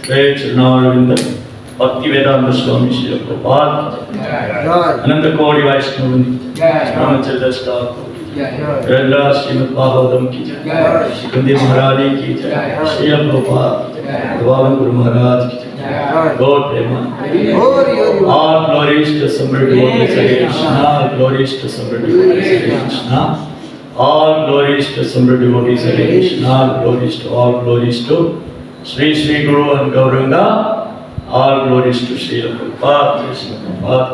जय चरणारविंद भक्ति वेदांत स्वामी श्री प्रभुपाद अनंत कोटि वैष्णव रामचंद्र श्रीमद् भागवतम की जय, कुंती महाराज की जय, श्री प्रभुपाद गुरु महाराज की जय। God Prema all glories to somebody devotees Hare Krishna, glories to somebody devotees Hare Krishna, all glories to somebody devotees Hare Krishna, glories to Sri Guru and Gauranga, all glories to Sri Prabhupada.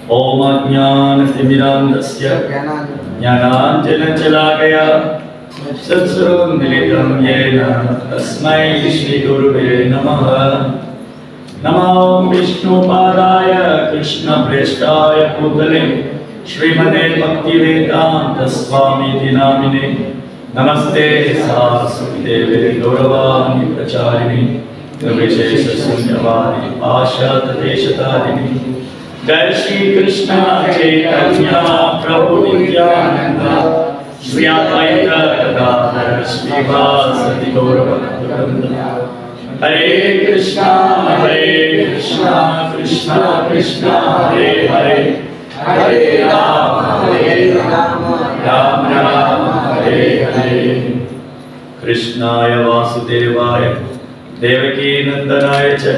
Om Ajnana-timirandasya Jnananjana-chalakaya Satsaram militam yena Tasmai Shri Guruve Namaha. Namo Vishnu Padaya Krishna Preshtaya Bhutale Srimate Bhaktivedanta Swamiti Namine Namaste Saraswati Deve Gauravani Pracharini Nirvishesha Sunyavadi Pashyata Deshatadini. Jai Shri Krishna Chaitanya Prabhu Nityananda Shri Advaita Gadadhara Srivasadi Gauravani. Hare Krishna Krishna Krishna Hare Hare, Hare Rama Rama Rama Hare Hare. Krishnaya Vasudevaya Devaki Nandanaya Cha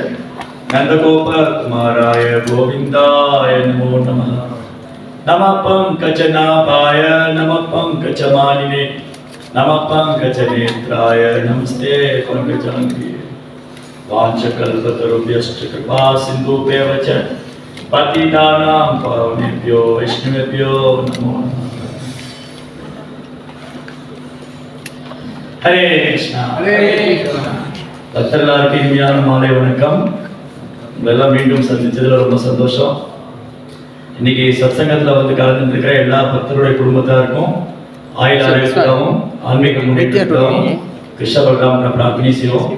Nandagopa Kumaraya Govindaya Namo Namaha. Namah Pankajanaಭaya Namah Pankajamanine Namah Pankajanetraya Namaste Pankajanti. Vanchakalpatarubhyascha kripa sindhubhyo cha patitanam pavanebhyo vaishnavebhyo namo namaha. Hare Krishna. பக்தர்களுக்கு இனிமையான மாலை வணக்கம். உங்களெல்லாம் மீண்டும் சந்திச்சதுல ரொம்ப சந்தோஷம். இன்னைக்கு சத்சங்கத்துல வந்து கலந்துட்டு இருக்கிற எல்லா பக்தருடைய குடும்பத்தாருக்கும் ஆயுள் ஆரோக்கியத்துக்காகவும் ஆன்மீக முன்னேற்றத்துக்காகவும் கிருஷ்ண பலராமனை பிரார்த்தனை செய்வோம்.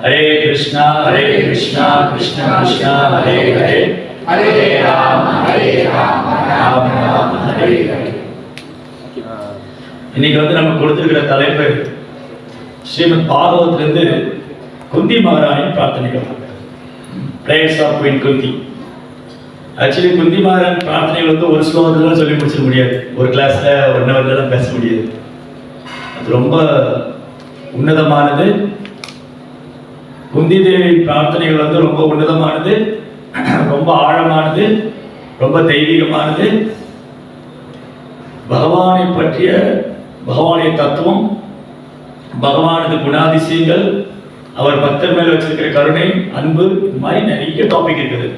Hare Krishna Krishna Krishna Hare Hare, Hare Rama Rama Rama Hare Hare. இன்னைக்கு வந்து நம்ம கொடுத்திருக்கிற தலைப்பு ஸ்ரீமத் பாகவத்திலிருந்து குந்தி மகாராணியின் பிரார்த்தனைகள், prayers of queen Kunti. Actually Kunti மகாராணி பிரார்த்தனைகள் வந்து ஒரு ஸ்லோகத்துல சொல்லி முடிச்சிட முடியாது, ஒரு கிளாஸ்ல 1 ஹவர்லாம் பேச முடியாது. அது ரொம்ப உன்னதமானது. குந்தி தேவியின் பிரார்த்தனைகள் வந்து ரொம்ப உன்னதமானது, ரொம்ப ஆழமானது, ரொம்ப தெய்வீகமானது. பகவானை பற்றிய பகவானுடைய தத்துவம், பகவானது குணாதிசயங்கள், அவர் பக்தர் மேல வச்சிருக்கிற கருணை, அன்பு, இந்த மாதிரி நிறைய டாபிக் இருக்குது.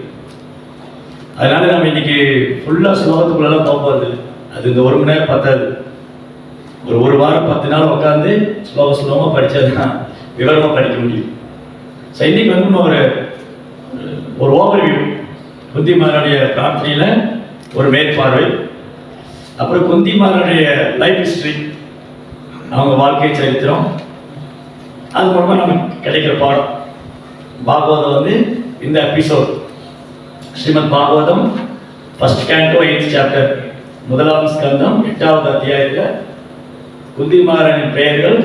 அதனால நம்ம இன்னைக்கு ஃபுல்லா ஸ்லோகத்துக்குள்ளெல்லாம் போகிறது, அது இந்த 1 மணி நேரம் பத்தாது. ஒரு வாரம் 10 நாள் உட்காந்து ஸ்லோகமாக படிச்சதுதான் விவரமாக படிக்க முடியும். ஸோ இன்னைக்கு வந்து நம்ம ஒரு ஓவர்வியூ, குந்தி மகாராணிய பிரார்த்தனையில ஒரு மேற்பார்வை, அப்புறம் குந்தி மகாராணிய லைஃப் ஹிஸ்டரி, அவங்க வாழ்க்கை சரித்திரம், அது மூலமா நமக்கு கிடைக்கிற பாடம். பாகவதம் வந்து இந்த episode Srimad Bhagavatam first canto 8th chapter, 1ஆம் ஸ்கந்தம் 8வது அத்தியாயத்தில் குந்தி மகாராணியின் பெயர்கள்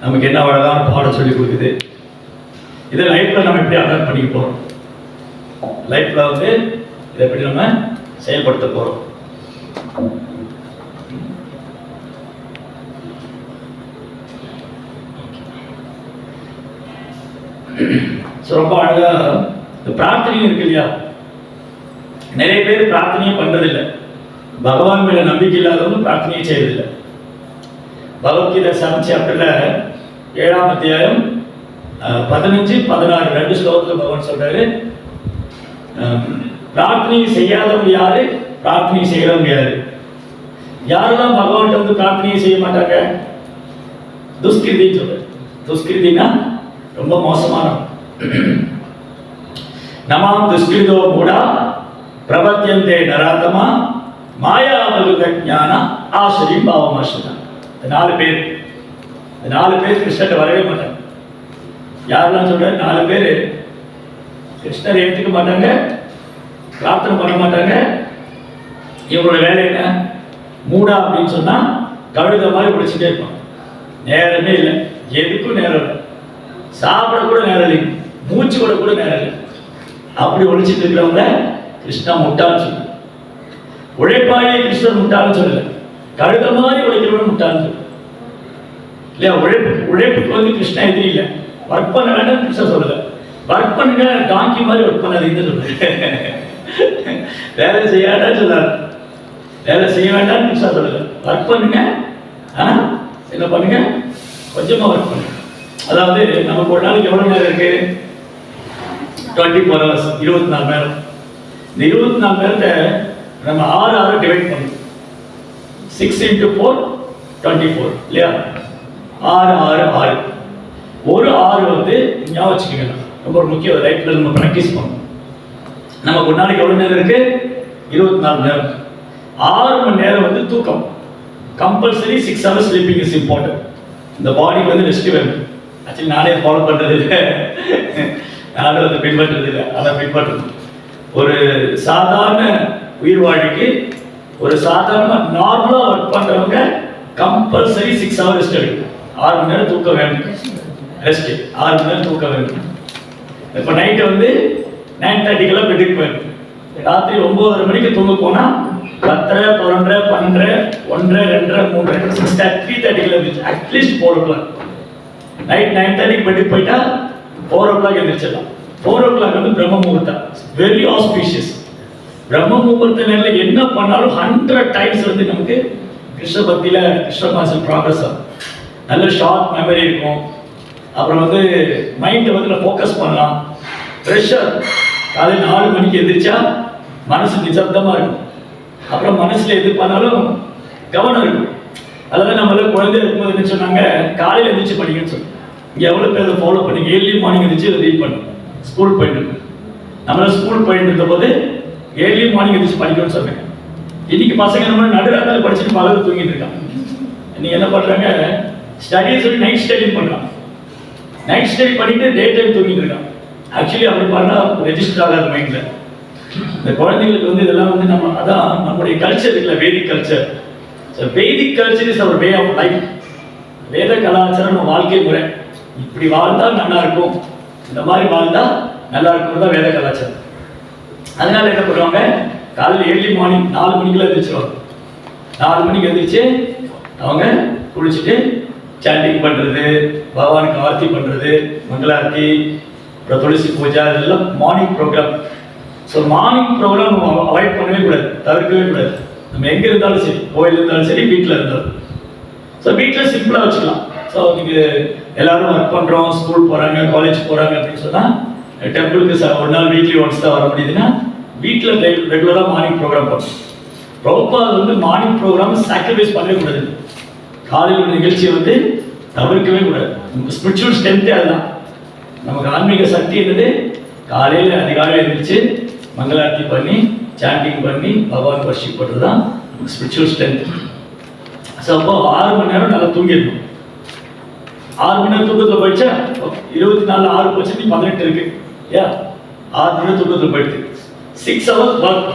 நமக்கு என்ன அழகான பாடம் சொல்லி கொடுக்குது. இதை லைஃப்ல நம்ம எப்படி அடாப்ட் பண்ணிக்க போறோம், லைஃப்ல வந்து இதை எப்படி நம்ம செயல்படுத்த போறோம். ரொம்ப அழகா இந்த பிரார்த்தனை இருக்கு இல்லையா, நிறைய பேர் பிரார்த்தனையே பண்றதில்லை. பகவான் மேல நம்பிக்கை இல்லாதவங்க பிரார்த்தனையே செய்யறதில்லை. பகவத்கீதை 7th சாப்டர்ல 7ஆம் அத்தியாயம் 15, 16 2 ஸ்லோகத்துல பகவான் சொல்றாரு, பிரார்த்தனை செய்யாதவங்க யாரு, பிரார்த்தனை செய்யறவங்க யாரு. யாரெல்லாம் பகவான் வந்து பிரார்த்தனையை செய்ய மாட்டாங்க, துஷ்கிருதின்னு சொல்ற. துஷ்கிருதினா ரொம்ப மோசமான. நமாம் துஷ்கிருதோ மூடா பிரபத்தியந்தே நராதமா மாயா பகுத ஞான ஆசிரியம் பாவமாசிரியம். 4 பேர், 4 பேர் கிருஷ்ணர்கிட்ட வரவே மாட்டாங்க. யாரெல்லாம் சொல்ற, 4 பேர் கிருஷ்ணரை ஏற்றுக்க மாட்டாங்க, பிரார்த்தனை பண்ண மாட்டாங்க. இவங்களோட வேலை என்ன, மூடா அப்படின்னு சொன்னா கழுத மாதிரி பிடிச்சிட்டே இருப்பான். நேரமே இல்லை, எதுக்கும் நேரம் இல்லை, சாப்பிட கூட நேரம் இல்லை, மூச்சு கூட நேரம் இல்லை. அப்படி ஒழிச்சிட்டு இருக்கிறவங்க கிருஷ்ணா முட்டான்னு சொல்லு. உழைப்பாளியே கிருஷ்ணன் முட்டான்னு சொல்லல, கழுத மாதிரி உழைக்கிறவங்க முட்டான்னு சொல்லு இல்லையா? உழைப்புக்கு வந்து கிருஷ்ணா எதிரி இல்லை. ஒர்க் பண்ண வேண்டாம் கிருஷ்ணா சொல்லல, ஒர்க் பண்ணுங்க டாங்கி மாதிரி ஒர்க் பண்ணாதீங்கன்னு சொல்லுங்க. வேலை செய்ய வேண்டாம்னு சொல்லாரு, வேலை செய்ய வேண்டாம்னு கிருஷ்ணா சொல்லல, ஒர்க் பண்ணுங்க, என்ன பண்ணுங்க, கொஞ்சமா ஒர்க் பண்ணுங்க. அதாவது நமக்கு ஒரு நாளைக்கு எவ்வளவு நேரம் இருக்கு? 24 hours, 24 நேரம். இந்த 24 நேரத்தை நம்ம 6 டிவைட் பண்ணணும். 6 into 4 24 இல்லையா? 6 ஒரு 6 வந்து ஞாபகம் வச்சுக்கோங்க, ரொம்ப முக்கியம். லைஃப்ல நம்ம ப்ராக்டிஸ் பண்ணணும். நமக்கு ஒரு நாளைக்கு எவ்வளவு நேரம் இருக்கு? 24 நேரம். 6 மணி நேரம் வந்து தூக்கம் compulsory. 6 hours sleeping is important. இந்த பாடிக்கு வந்து ரெஸ்ட் வேணும். ஆக்சுவலி நானே ஃபாலோ பண்றது இல்லை, நானும் அதை பின்பற்றது இல்லை, அதை பின்பற்றணும். ஒரு சாதாரண உயிர் வாழ்க்கைக்கு ஒரு சாதாரண நார்மலா ஒர்க் பண்றவங்க கம்பல்சரி 6 hours ரெஸ்ட் எடுக்கணும். 6 மணி நேரம் தூக்கம் வேணும், ரெஸ்ட் 6 மணி நேரம் தூக்கம் வேணும். இப்போ நைட்டு வந்து 9:30 பெட்டுக்கு போயிடும். ராத்திரி 9:30 மணிக்கு தூங்க போனா 10, 11, 12, 1, 2, 3, 3:30 இருந்துச்சு. At least 4 o'clock. நைட் 9:30 பெட்டுக்கு போயிட்டா 4 o'clock எழுந்திரிச்சிடலாம். 4 o'clock வந்து பிரம்ம முகூர்த்தம், வெரி ஆஸ்பீஷியஸ். பிரம்ம முகூர்த்த நேரில் என்ன பண்ணாலும் 100 times வந்து நமக்கு கிருஷ்ண பக்தியில கிருஷ்ண மாசம் ப்ராக்ரஸ் ஆகும். நல்ல ஷார்ட் மெமரி இருக்கும். அப்புறம் வந்து மைண்டை வந்து ஃபோக்கஸ் பண்ணலாம். ப்ரெஷர் காலையில் 4 மணிக்கு எந்திரிச்சா மனசு நிசப்தமா இருக்கும். அப்புறம் மனசுல எது பண்ணாலும் கவனம் இருக்கும். அதாவது நம்மள குழந்தை இருக்கும்போது என்ன சொன்னாங்க, காலையில் எந்திரிச்சு படிக்கணும்னு சொல்லி. இங்கே எவ்வளோ பேர் அதை ஃபாலோ பண்ணி ஏர்லி மார்னிங் எந்திரிச்சு ரீட் பண்ணும். ஸ்கூல் போயிட்டு இருக்கு, நம்மள ஸ்கூல் போயிட்டு இருந்த போது ஏர்லி மார்னிங் எந்திரிச்சு படிக்கணும்னு சொன்னாங்க. இன்னைக்கு பசங்க நம்ம நடுராத்திரி படிச்சுட்டு பலர் தூங்கிட்டு இருக்காங்க. இன்னைக்கு என்ன பண்றாங்க, ஸ்டடியை சொல்லி நைட் ஸ்டடி பண்றாங்க. நைட் ஸ்டடி பண்ணிட்டு டே டைம் தூங்கிட்டு இருக்காங்க. ஆக்சுவலி அப்படி பண்ணா ரெஜிஸ்டர் ஆகாத மைண்ட்ல. இந்த குழந்தைங்களுக்கு வந்து இதெல்லாம் வந்து நம்ம அதான் நம்முடைய கல்ச்சர் இல்லை, vedic culture. Vedic culture is our way of life. வேத கலாச்சாரம் நம்ம வாழ்க்கை முறை. இப்படி வாழ்ந்தா நல்லா இருக்கும், இந்த மாதிரி வாழ்ந்தா நல்லா இருக்கும் தான் வேத கலாச்சாரம். அதனால என்ன பண்ணுவாங்க, காலையில் ஏர்லி மார்னிங் 4 மணிக்குள்ள எழுந்திரிச்சிருவாங்க. 4 மணிக்கு எழுந்திரிச்சு அவங்க குளிச்சுட்டு சாண்டிங் பண்றது, பகவானுக்கு ஆர்த்தி பண்றது, மங்களார்த்தி, அப்புறம் துளசி பூஜா, இதெல்லாம் morning program. So morning program நம்ம அவாய்ட் பண்ணவே கூடாது, தவிர்க்கவே கூடாது. நம்ம எங்கே இருந்தாலும் சரி, கோயில் இருந்தாலும் சரி, வீட்டில் இருந்தாலும். ஸோ வீட்டில் சிம்பிளாக வச்சுக்கலாம். ஸோ நீங்கள் எல்லாரும் ஒர்க் பண்ணுறோம், ஸ்கூல் போகிறாங்க, காலேஜ் போகிறாங்க அப்படின்னு சொன்னால் டெம்பிளுக்கு ஒரு நாள் வீக்லி ஒன்ஸ் தான் வர முடியுதுன்னா வீட்டில் ரெகுலராக மார்னிங் ப்ரோக்ராம் பண்ணணும். ப்ராப்பராக வந்து மார்னிங் ப்ரோக்ராம் சாக்ரிஃபைஸ் பண்ணவே கூடாது. காலையில் நிகழ்ச்சியை வந்து தவிர்க்கவே கூடாது. நமக்கு ஸ்பிரிச்சுவல் ஸ்ட்ரென்த்தே அதுதான். நமக்கு ஆன்மீக சக்தி என்னது, காலையில் அதிகாலையில் எழுந்திரிச்சு மங்களார்த்தி பண்ணி சாண்டிங் பண்ணி பகவான் வர்ஷிப் பண்ணுறது தான் நமக்கு ஸ்பிரிச்சுவல் ஸ்ட்ரென்த். ஸோ அப்போ 6 மணி நேரம் நல்லா தூங்கிடணும். 6 மணி நேரம் தூக்கத்தில் போயிடுச்சா, 24 6 போச்சு, 18 இருக்கு. 6 மணி நேரம் தூக்கத்தில் போயிடுது. 6 hours ஒர்க்.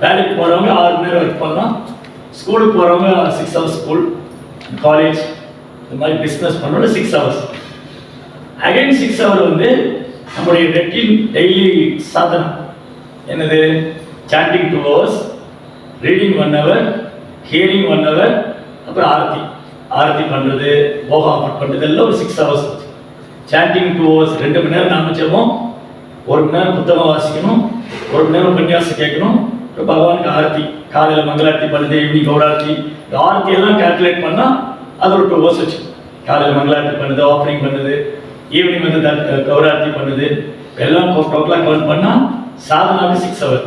வேலைக்கு போகிறவங்க 6 மணி நேரம் ஒர்க் பண்ணலாம். ஸ்கூலுக்கு போகிறவங்க 6 hours ஸ்கூல், காலேஜ், இந்த மாதிரி பிஸ்னஸ் பண்ணோட 6 hours. அகைன் 6 hours வந்து நம்முடைய ரெட்டின் டெய்லி சாதனம் என்னது, sanding 2 hours, reading 1 hour, hearing 1 hour, அப்புறம் ஆரத்தி பண்ணுறது, போகா பண்ணுறது எல்லாம் ஒரு 6 hours. சாண்டிங் 2 hours, 2 மணி நேரம் நாம ஜெபம், 1 மணி நேரம் புத்தகம் வாசிக்கணும், 1 மணி நேரம் உபன்யாசம் கேட்கணும். இப்போ பகவானுக்கு ஆரத்தி, காலையில் மங்களார்த்தி பண்ணுது, ஈவினிங் கௌரார்த்தி. ஆரத்தி எல்லாம் கால்குலேட் பண்ணால் அது ஒரு 2 hours வச்சு. காலையில் மங்களார்த்தி பண்ணுது, ஆஃபரிங் பண்ணுது, ஈவினிங் வந்து கௌரார்த்தி பண்ணுது, எல்லாம் டோட்டலாக கவுண்ட் பண்ணால் சாதனாவுக்கு 6 hours.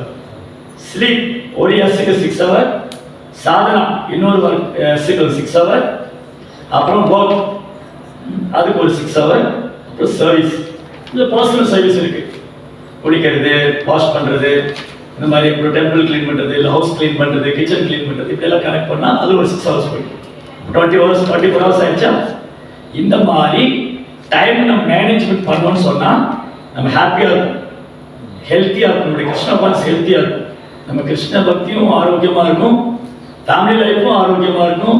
ஸ்லீப் ஓரியாஸுக்கு 6 hours, சாதனா இன்னொரு 6 hours, அப்புறம் ஒர்க் அதுக்கு ஒரு 6 hours, அப்புறம் சர்வீஸ். இல்லை பர்சனல் சர்வீஸ் இருக்கு, குளிக்கிறது, வாஷ் பண்ணுறது, இந்த மாதிரி அப்புறம் டெம்பிள் க்ளீன் பண்ணுறது, இல்லை ஹவுஸ் க்ளீன் பண்ணுறது, கிச்சன் க்ளீன் பண்ணுறது, இப்படியெல்லாம் கனெக்ட் பண்ணால் அது ஒரு 6 hours போயிடும். 20 hours 24 hours ஆயிடுச்சா. இந்த மாதிரி டைம் நம்ம மேனேஜ்மெண்ட் பண்ணோம்னு சொன்னால் நம்ம ஹாப்பியாக இருக்கும், ஹெல்த்தியாக இருக்கும். நம்மளுடைய கிருஷ்ண பான்ஸ் ஹெல்த்தியாக இருக்கும். நம்ம கிருஷ்ண பக்தியும் ஆரோக்கியமாக இருக்கும், ஃபேமிலி லைஃப்பும் ஆரோக்கியமாக இருக்கும்,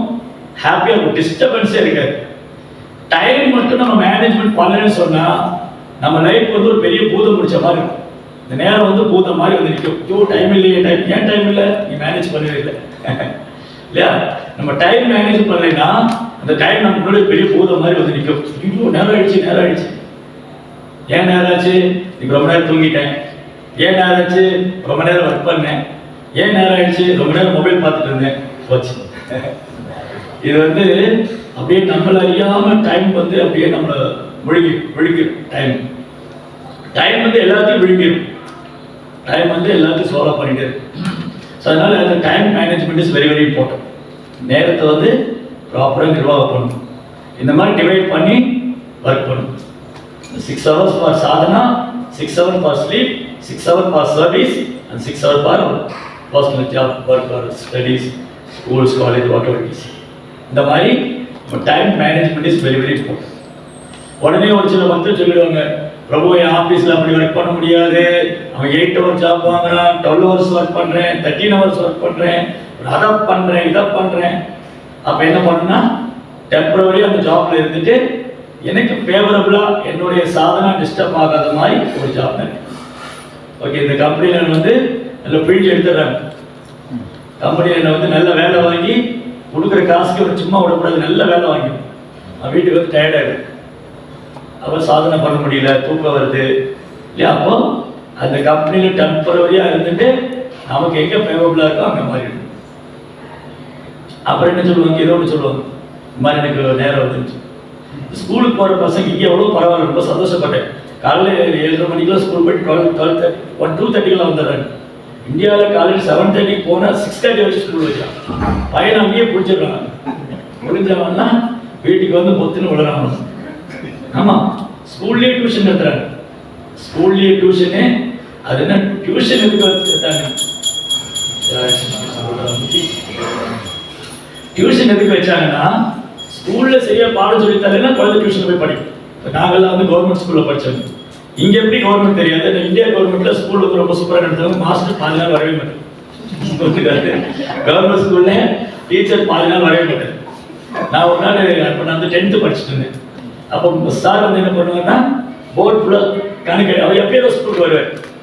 ஹாப்பியாக இருக்கும், டிஸ்டர்பன்ஸே இருக்காது. டைம் மட்டும் நம்ம மேனேஜ்மெண்ட் பண்ணலன்னு சொன்னால் நம்ம லைஃப் வந்து ஒரு பெரிய பூதம் முடிச்ச மாதிரி இருக்கும். இந்த நேரம் வந்து பூதம் மாதிரி வந்து நிற்கும். ஐயோ டைம் இல்லையே, ஏன் டைம் இல்லை, நீ மேனேஜ் பண்ணவே இல்லை இல்லையா? நம்ம டைம் மேனேஜ் பண்ணலைன்னா அந்த டைம் நம்ம முன்னாடி பெரிய பூதம் மாதிரி வந்து நிற்கும். ஐயோ நேரம் ஆயிடுச்சு. ஏன் நேரம் ஆச்சு? இப்போ ரொம்ப நேரம் தூங்கிட்டேன். ஏன் நேரம் ஆச்சு? ரொம்ப நேரம் ஒர்க் பண்ணேன். ஏன் நேரம் ஆயிடுச்சு? ரொம்ப நேரம் மொபைல் பார்த்துட்டு இருந்தேன். போச்சு. இது வந்து அப்படியே நம்மளை அறியாம டைம் வந்து அப்படியே நம்மளை விழுங்கிடும். டைம் வந்து எல்லாத்தையும் விழுங்கிடும். டைம் வந்து எல்லாத்தையும் சோலோ பண்ணிட்டு இருக்கு. ஸோ அதனால அந்த time management is very very important. நேரத்தை வந்து ப்ராப்பராக நிர்வாகம் பண்ணணும். இந்த மாதிரி டிவைட் பண்ணி ஒர்க் பண்ணணும். 6 hours for Sadhana, 6 hours for sleep, 6 hours for service and 6 hours for personal job, work or studies, schools, college, what ever it is. இந்த மாதிரி time management is very very important. உடனே ஒரு சில மக்கள் சொல்லிடுவாங்க, பிரபு என் ஆஃபீஸில் அப்படி ஒர்க் பண்ண முடியாது, அவன் 8 hours ஜாப் வாங்குறான், 12 hours ஒர்க் பண்ணுறேன், 13 hours ஒர்க் பண்ணுறேன், அதை பண்ணுறேன், இதை பண்ணுறேன். அப்போ என்ன பண்ணுன்னா டெம்பரவரி அந்த ஜாப்ல இருந்துட்டு எனக்கு ஃபேவரபுளாக என்னுடைய சாதனை டிஸ்டர்ப் ஆகாத மாதிரி ஒரு ஜாப் தான். ஓகே, இந்த கம்பெனியில் வந்து நல்ல பிழிஞ்சு எடுத்துடுறாங்க. கம்பெனியில் வந்து நல்ல வேலை வாங்கி கொடுக்குற காசுக்கு ஒரு சும்மா விடக்கூடாது, நல்ல வேலை வாங்கி வீட்டுக்கு வந்து டயர்டாகிடும். அப்போ சாதனை பண்ண முடியல, தூக்கம் வருது இல்லையா? அப்போ அந்த கம்பெனியில் டெம்பரவரியாக இருந்துட்டு நமக்கு எங்கே ஃபேவரபுளாக இருக்கோ அந்த மாதிரி இருக்கும். அப்புறம் என்ன சொல்லுவாங்க, ஏதோ ஒன்று சொல்லுவாங்க, இந்த மாதிரி எனக்கு நேரம் வந்துருச்சு. ஸ்கூலுக்கு போகிற பசங்க இங்கே எவ்வளோ பரவாயில்ல, ரொம்ப சந்தோஷப்பட்டேன். காலையில் 7:30 மணிக்கெலாம் ஸ்கூல் போயிட்டு 2:30 வந்துடுறாங்க. இந்தியாவில் காலையில் 7:30 போனால் 6:30 வச்சு ஸ்கூல் வச்சான். பையனை அங்கேயே பிடிச்சிடுறாங்க. முடிஞ்சவன்னா வீட்டுக்கு வந்து பொத்துன்னு விழுறாங்க. ஆமாம், ஸ்கூல்லேயே டியூஷன் நடத்துறாங்க. ஸ்கூல்லேயே டியூஷனு. அது என்ன டியூஷன் எதுக்கு வச்சுட்டாங்க? டியூஷன் எதுக்கு வச்சாங்கன்னா ஸ்கூல்ல சரியா பாடம் சொல்லி தரலன்னா குழந்தை டியூஷன் போய் படிக்கும். இப்போ நாங்கள்லாம் வந்து கவர்மெண்ட் ஸ்கூலில் படித்தோம். இங்கே எப்படி கவர்மெண்ட் தெரியாது. இந்தியா கவர்மெண்ட்ல ஸ்கூல் வந்து ரொம்ப சூப்பராக நடத்துவாங்க. மாஸ்டர் 4 நாள் வரவே மாட்டேன். கவர்மெண்ட் ஸ்கூல்ல டீச்சர் 4 நாள் வரவே மாட்டேன். நான் ஒரு நாள் அப்போ நான் வந்து 10th படிச்சுட்டு இருந்தேன். அப்போ சார் வந்து என்ன பண்ணுவாங்கன்னா போர்டு ஃபுல்லாக கணக்கு, அவர் எப்பயோ ஸ்கூலுக்கு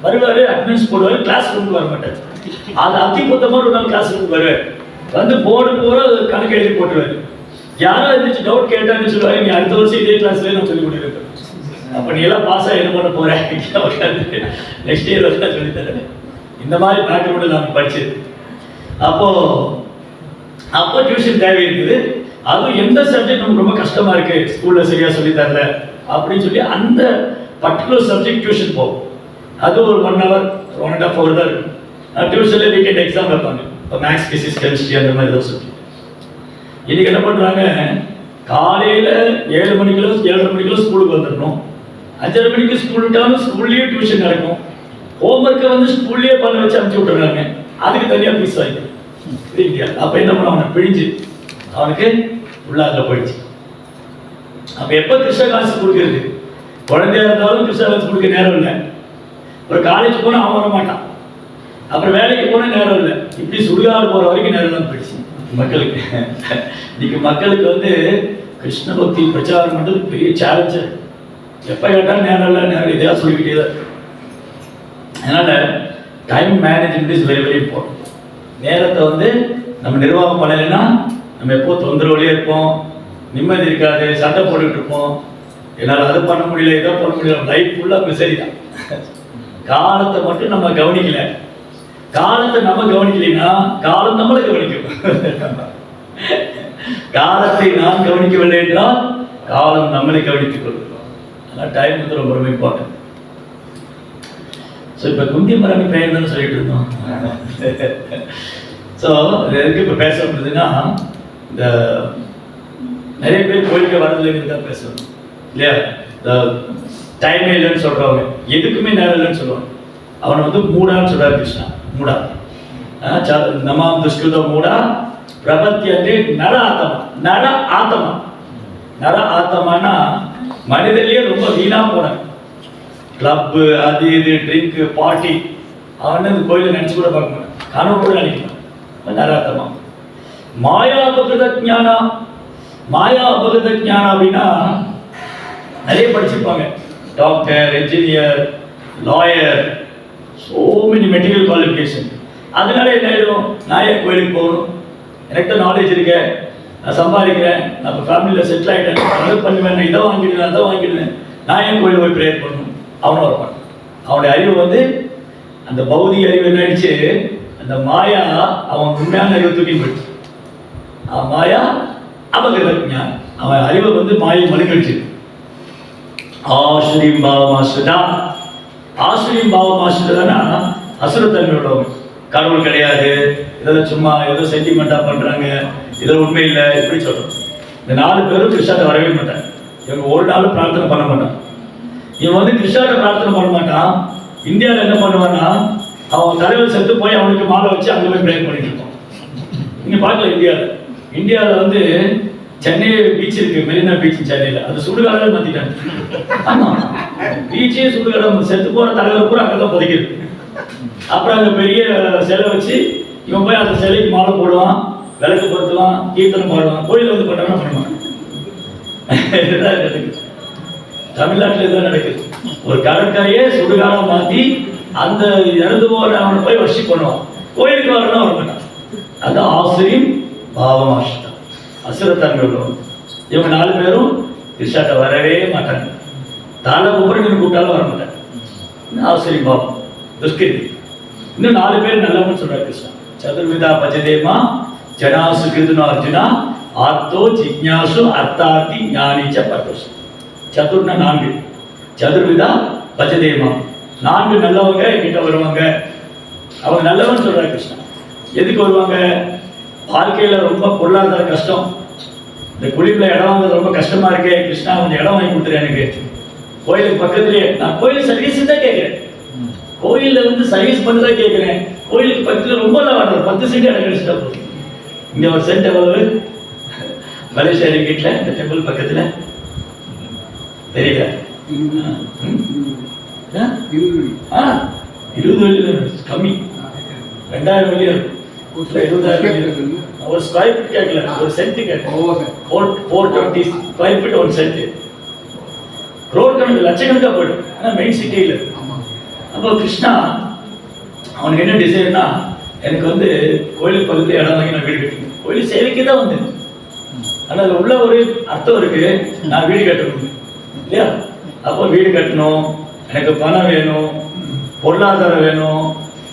வருவார், அட்டெண்டன்ஸ் போடுவார், கிளாஸ் ரூமுக்கு வர மாட்டார். அது அத்தி பொத்த மாதிரி ஒரு நாள் கிளாஸ் ரூமுக்கு வருவார். வந்து போர்டு பூரா கணக்கு எழுதி போட்டுருவார். யாரும் இருந்துச்சு டவுட் கேட்டான்னு சொல்லுவாங்க, நீ அடுத்த வருஷம் இதே கிளாஸ்லேயே நான் சொல்லி கொடுத்துருக்கேன். அப்போ நீ எல்லாம் பாஸாக என்ன பண்ண போகிறேன், நெக்ஸ்ட் இயர் வந்து நான் சொல்லித்தரேன். இந்த மாதிரி பேக்ரவுண்டில் நான் படிச்சது. அப்போ டியூஷன் தேவை இருக்குது. அதுவும் எந்த சப்ஜெக்ட் நமக்கு ரொம்ப கஷ்டமாக இருக்குது, ஸ்கூலில் சரியாக சொல்லி தரல அப்படின்னு சொல்லி அந்த பர்டிகுலர் சப்ஜெக்ட் டியூஷன் போகும். அது ஒரு 1 hour 1.5 hour தான் இருக்கும். டியூஷனில் வீக்கெண்ட் எக்ஸாம் வைப்பாங்க. இப்போ மேக்ஸ், ஃபிசிக்ஸ், கெமிஸ்ட்ரி அந்த மாதிரி ஏதோ சப்ஜெக்ட். இன்னைக்கு என்ன பண்ணுறாங்க, காலையில் 7 மணிக்குள்ள 7:30 மணிக்குள்ள ஸ்கூலுக்கு வந்துடணும். 5:30 மணிக்கு ஸ்கூல் விட்டாலும் ஸ்கூல்லேயே டியூஷன் நடக்கும். ஹோம்ஒர்க்கை வந்து ஸ்கூல்லேயே பண்ண வச்சு அனுப்பிச்சி விட்டுறாங்க. அதுக்கு தனியாக ஃபீஸ் வாங்கி இல்லையா? அப்போ என்ன பண்ண, அவனை பிழிஞ்சு அவனுக்கு உள்ளாதில் போயிடுச்சு. அப்போ எப்போ கிருஷ்ண காசு கொடுக்குறது? குழந்தையா இருந்தாலும் கிருஷ்ண காசு கொடுக்க நேரம் இல்லை. அப்புறம் காலேஜ் போனால் அவன் வர மாட்டான். அப்புறம் வேலைக்கு போனால் நேரம் இல்லை. இப்படி சுடுகாடு போகிற வரைக்கும் நேரம் தான் போயிடுச்சு மக்களுக்கு. இன்னைக்கு மக்களுக்கு வந்து கிருஷ்ண பக்தி பிரச்சாரம் பண்ணுறது பெரிய சேலஞ்சு. எப்போ கேட்டாலும் நேரம் இல்லை, நேரம் இதையாக சொல்லிக்கிட்டே தான். அதனால் time management is very very important. நேரத்தை வந்து நம்ம நிர்வாகம் பண்ணலைன்னா நம்ம எப்போ தொந்தரவுலேயே இருப்போம், நிம்மதி இருக்காது, சண்டை போட்டுக்கிட்டு இருப்போம். என்னால் அதை பண்ண முடியல, இதை பண்ண முடியல, லைஃப் ஃபுல்லாக மிசரி தான். காலத்தை மட்டும் நம்ம கவனிக்கல. காலத்தை நம்ம கவனிக்கலைன்னா காலம் நம்மளை கவனிக்கும். காலத்தை நான் கவனிக்கவில்லை என்றால் காலம் நம்மளை கவனித்துக் கொள்ளும். அதனால் டைம் வந்து ரொம்ப ரொம்ப இம்பார்ட்டன்ட். ஸோ இப்போ குந்தி மரணி பெயர் தானே சொல்லிட்டு இருந்தோம். ஸோ எதுக்கு இப்போ பேச முடியுதுன்னா, இந்த நிறைய பேர் கோயிலுக்கு வரதில்லைன்னு தான் பேசணும் இல்லையா? இந்த டைமே இல்லைன்னு சொல்கிறவங்க, எதுக்குமே நேரம் இல்லைன்னு சொல்லுவாங்க. அவனை வந்து மூடான்னு சொல்கிறார் கிருஷ்ணா. மூடா நமாம் துஷ்கிருத மூடா பிரபத்தியத்தை நர ஆத்தமா. நர ஆத்தமானா மனிதர்லேயே ரொம்ப வீணா போனாங்க. கிளப்பு, அது இது, ட்ரிங்க்கு, பார்ட்டி, அவன் இந்த கோயிலை நினச்சி கூட பார்க்க மாட்டான், கனவு கூட நினைக்கலாம். நராத்தமா. மாயா அபகிருத ஞானா. மாயா அபகிருத ஞானா அப்படின்னா நிறைய படிச்சிருப்பாங்க. Doctor, engineer, lawyer, so many material qualification. அதனால என்ன ஆயிடும், நான் ஏன் கோயிலுக்கு போகணும், எனக்கு தான் நாலேஜ் இருக்கேன், நான் சம்பாதிக்கிறேன், நான் இப்போ ஃபேமிலியில் செட்டில் ஆகிட்டேன், அதை பண்ணுவேன், நான் இதை வாங்கிடுவேன், அதை வாங்கிடுவேன், நான் ஏன் கோயிலில் போய் ப்ரேயர் பண்ணணும். அவனும் இருப்பான். அவனுடைய அறிவு வந்து அந்த பௌதிக அறிவு என்ன ஆயிடுச்சு, அந்த மாயா அவன் உண்மையான அறிவை தூக்கி போயிடுச்சு. மாயா அபகிருத. அவன் அறிவை வந்து மாயை மழுங்கடிச்சு. ஆசுரியம் பாவமாசுதா. ஆசுரியம் பாவமாசுதானா அசுரத்தன்மையோட கடவுள் கிடையாது, இதெல்லாம் சும்மா ஏதோ சென்டிமெண்டா பண்றாங்க, இதெல்லாம் உண்மை இல்லை, இப்படி சொல்றோம். இந்த 4 பேரும் கிருஷ்ணாட்ட வரவே மாட்டாங்க. இவங்க ஒரு நாளும் பிரார்த்தனை பண்ண மாட்டான். இவன் வந்து கிருஷ்ணாட்ட பிரார்த்தனை பண்ண மாட்டான். இந்தியாவில் என்ன பண்ணுவான்னா, அவன் தலைவர் செத்து போய் அவனுக்கு மாலை வச்சு அங்கே போய் ப்ரேயர் பண்ணிட்டு இருப்பான். நீங்க பார்க்கல இந்தியாவில் வந்து சென்னை பீச் இருக்கு, மெரினா பீச் சென்னையில், அது சுடுகாடாக மாத்திட்டாங்க. ஆமா, பீச்சே சுடுகாடு. செத்து போற தலைவர் கூட அங்கதான் புதைக்கிறது. அப்புறம் அங்க பெரிய சிலை வச்சு இவன் போய் அந்த சிலைக்கு மாலை போடுவான், விளக்கு பொருத்துவான், கீர்த்தனம் பாடுவான். கோயில் வந்து பண்ணா பண்ணுவான். தமிழ்நாட்டில் இதுதான் நடக்குது. ஒரு கடற்கரையே சுடுகாடா மாத்தி அந்த இறந்து போற அவனை போய் வர்ஷிப் பண்ணுவான். கோயிலுக்கு வரணும் வர மாட்டான். அதான் ஆசிரியம் பாவமாஷ்டம், அசுரத்தன்மை உள்ளவன். இவங்க 4 பேரும் கிருஷ்ணாட்ட வரவே மாட்டாங்க. தால உபரின்னு கூப்பிட்டாலும் வர மாட்டாங்க. ஆசிரியம் பாவம் துஷ்கிருதி. இன்னும் 4 பேர் நல்லவன்னு சொல்றாரு கிருஷ்ணா. சதுர்விதா பஜதேமா ஜனாசு கிருதுனா அர்ஜுனா ஆர்த்தோ ஜிக்ஞாசு அர்த்தார்த்தி ஞானிச்ச பர்தோஷ். சதுர்னா 4, சதுர்விதா பஜதேமா 4 நல்லவங்க என்கிட்ட வருவாங்க. அவங்க நல்லவன்னு சொல்றாரு கிருஷ்ணா. எதுக்கு வருவாங்க? வாழ்க்கையில ரொம்ப பொருளாதார கஷ்டம், இந்த குளிர்ல இடம் வாங்குறது ரொம்ப கஷ்டமா இருக்கு, கிருஷ்ணா கொஞ்சம் இடம் வாங்கி கொடுத்துரு எனக்கு. கோயிலுக்கு பக்கத்துலயே, நான் கோயில் சர்வீஸ் தான் கேட்கிறேன், கோயில்ல வந்து சர்வீஸ் பண்ணி தான் கேட்கிறேன். கோயிலுக்கு பக்கத்துல ரொம்ப வேண்டாம், 10 சென்ட் இடம் கிடைச்சிட்டா போதும். இங்க ஒரு சென்ட் எவ்வளவு? மலேசியா வீட்டுல இந்த டெம்பிள் பக்கத்துல தெரியல, 20 வெள்ளி கம்மி, 2000 வெள்ளி இருக்கும். 20,000 ஒரு ஸ்கொயர் ஃபீட் கேட்கல, ஒரு சென்ட் கேட்கல. 420 ஸ்கொயர் ஃபீட் ஒரு சென்ட். ரோட் கணக்கு லட்சக்கணக்கா போயிடும். ஆனா மெயின் சிட்டியில். அப்போ கிருஷ்ணா அவனுக்கு என்ன டிசைன்னா, எனக்கு வந்து கோயிலுக்கு பக்கத்துல இடம் வாங்கி நான் வீடு கட்டணும். கோயில் சேவைக்கு தான் வந்தேன், ஆனால் அது உள்ள ஒரு அர்த்தம் இருக்கு, நான் வீடு கட்டணும் இல்லையா? அப்போ வீடு கட்டணும், எனக்கு பணம் வேணும், பொருளாதாரம் வேணும்,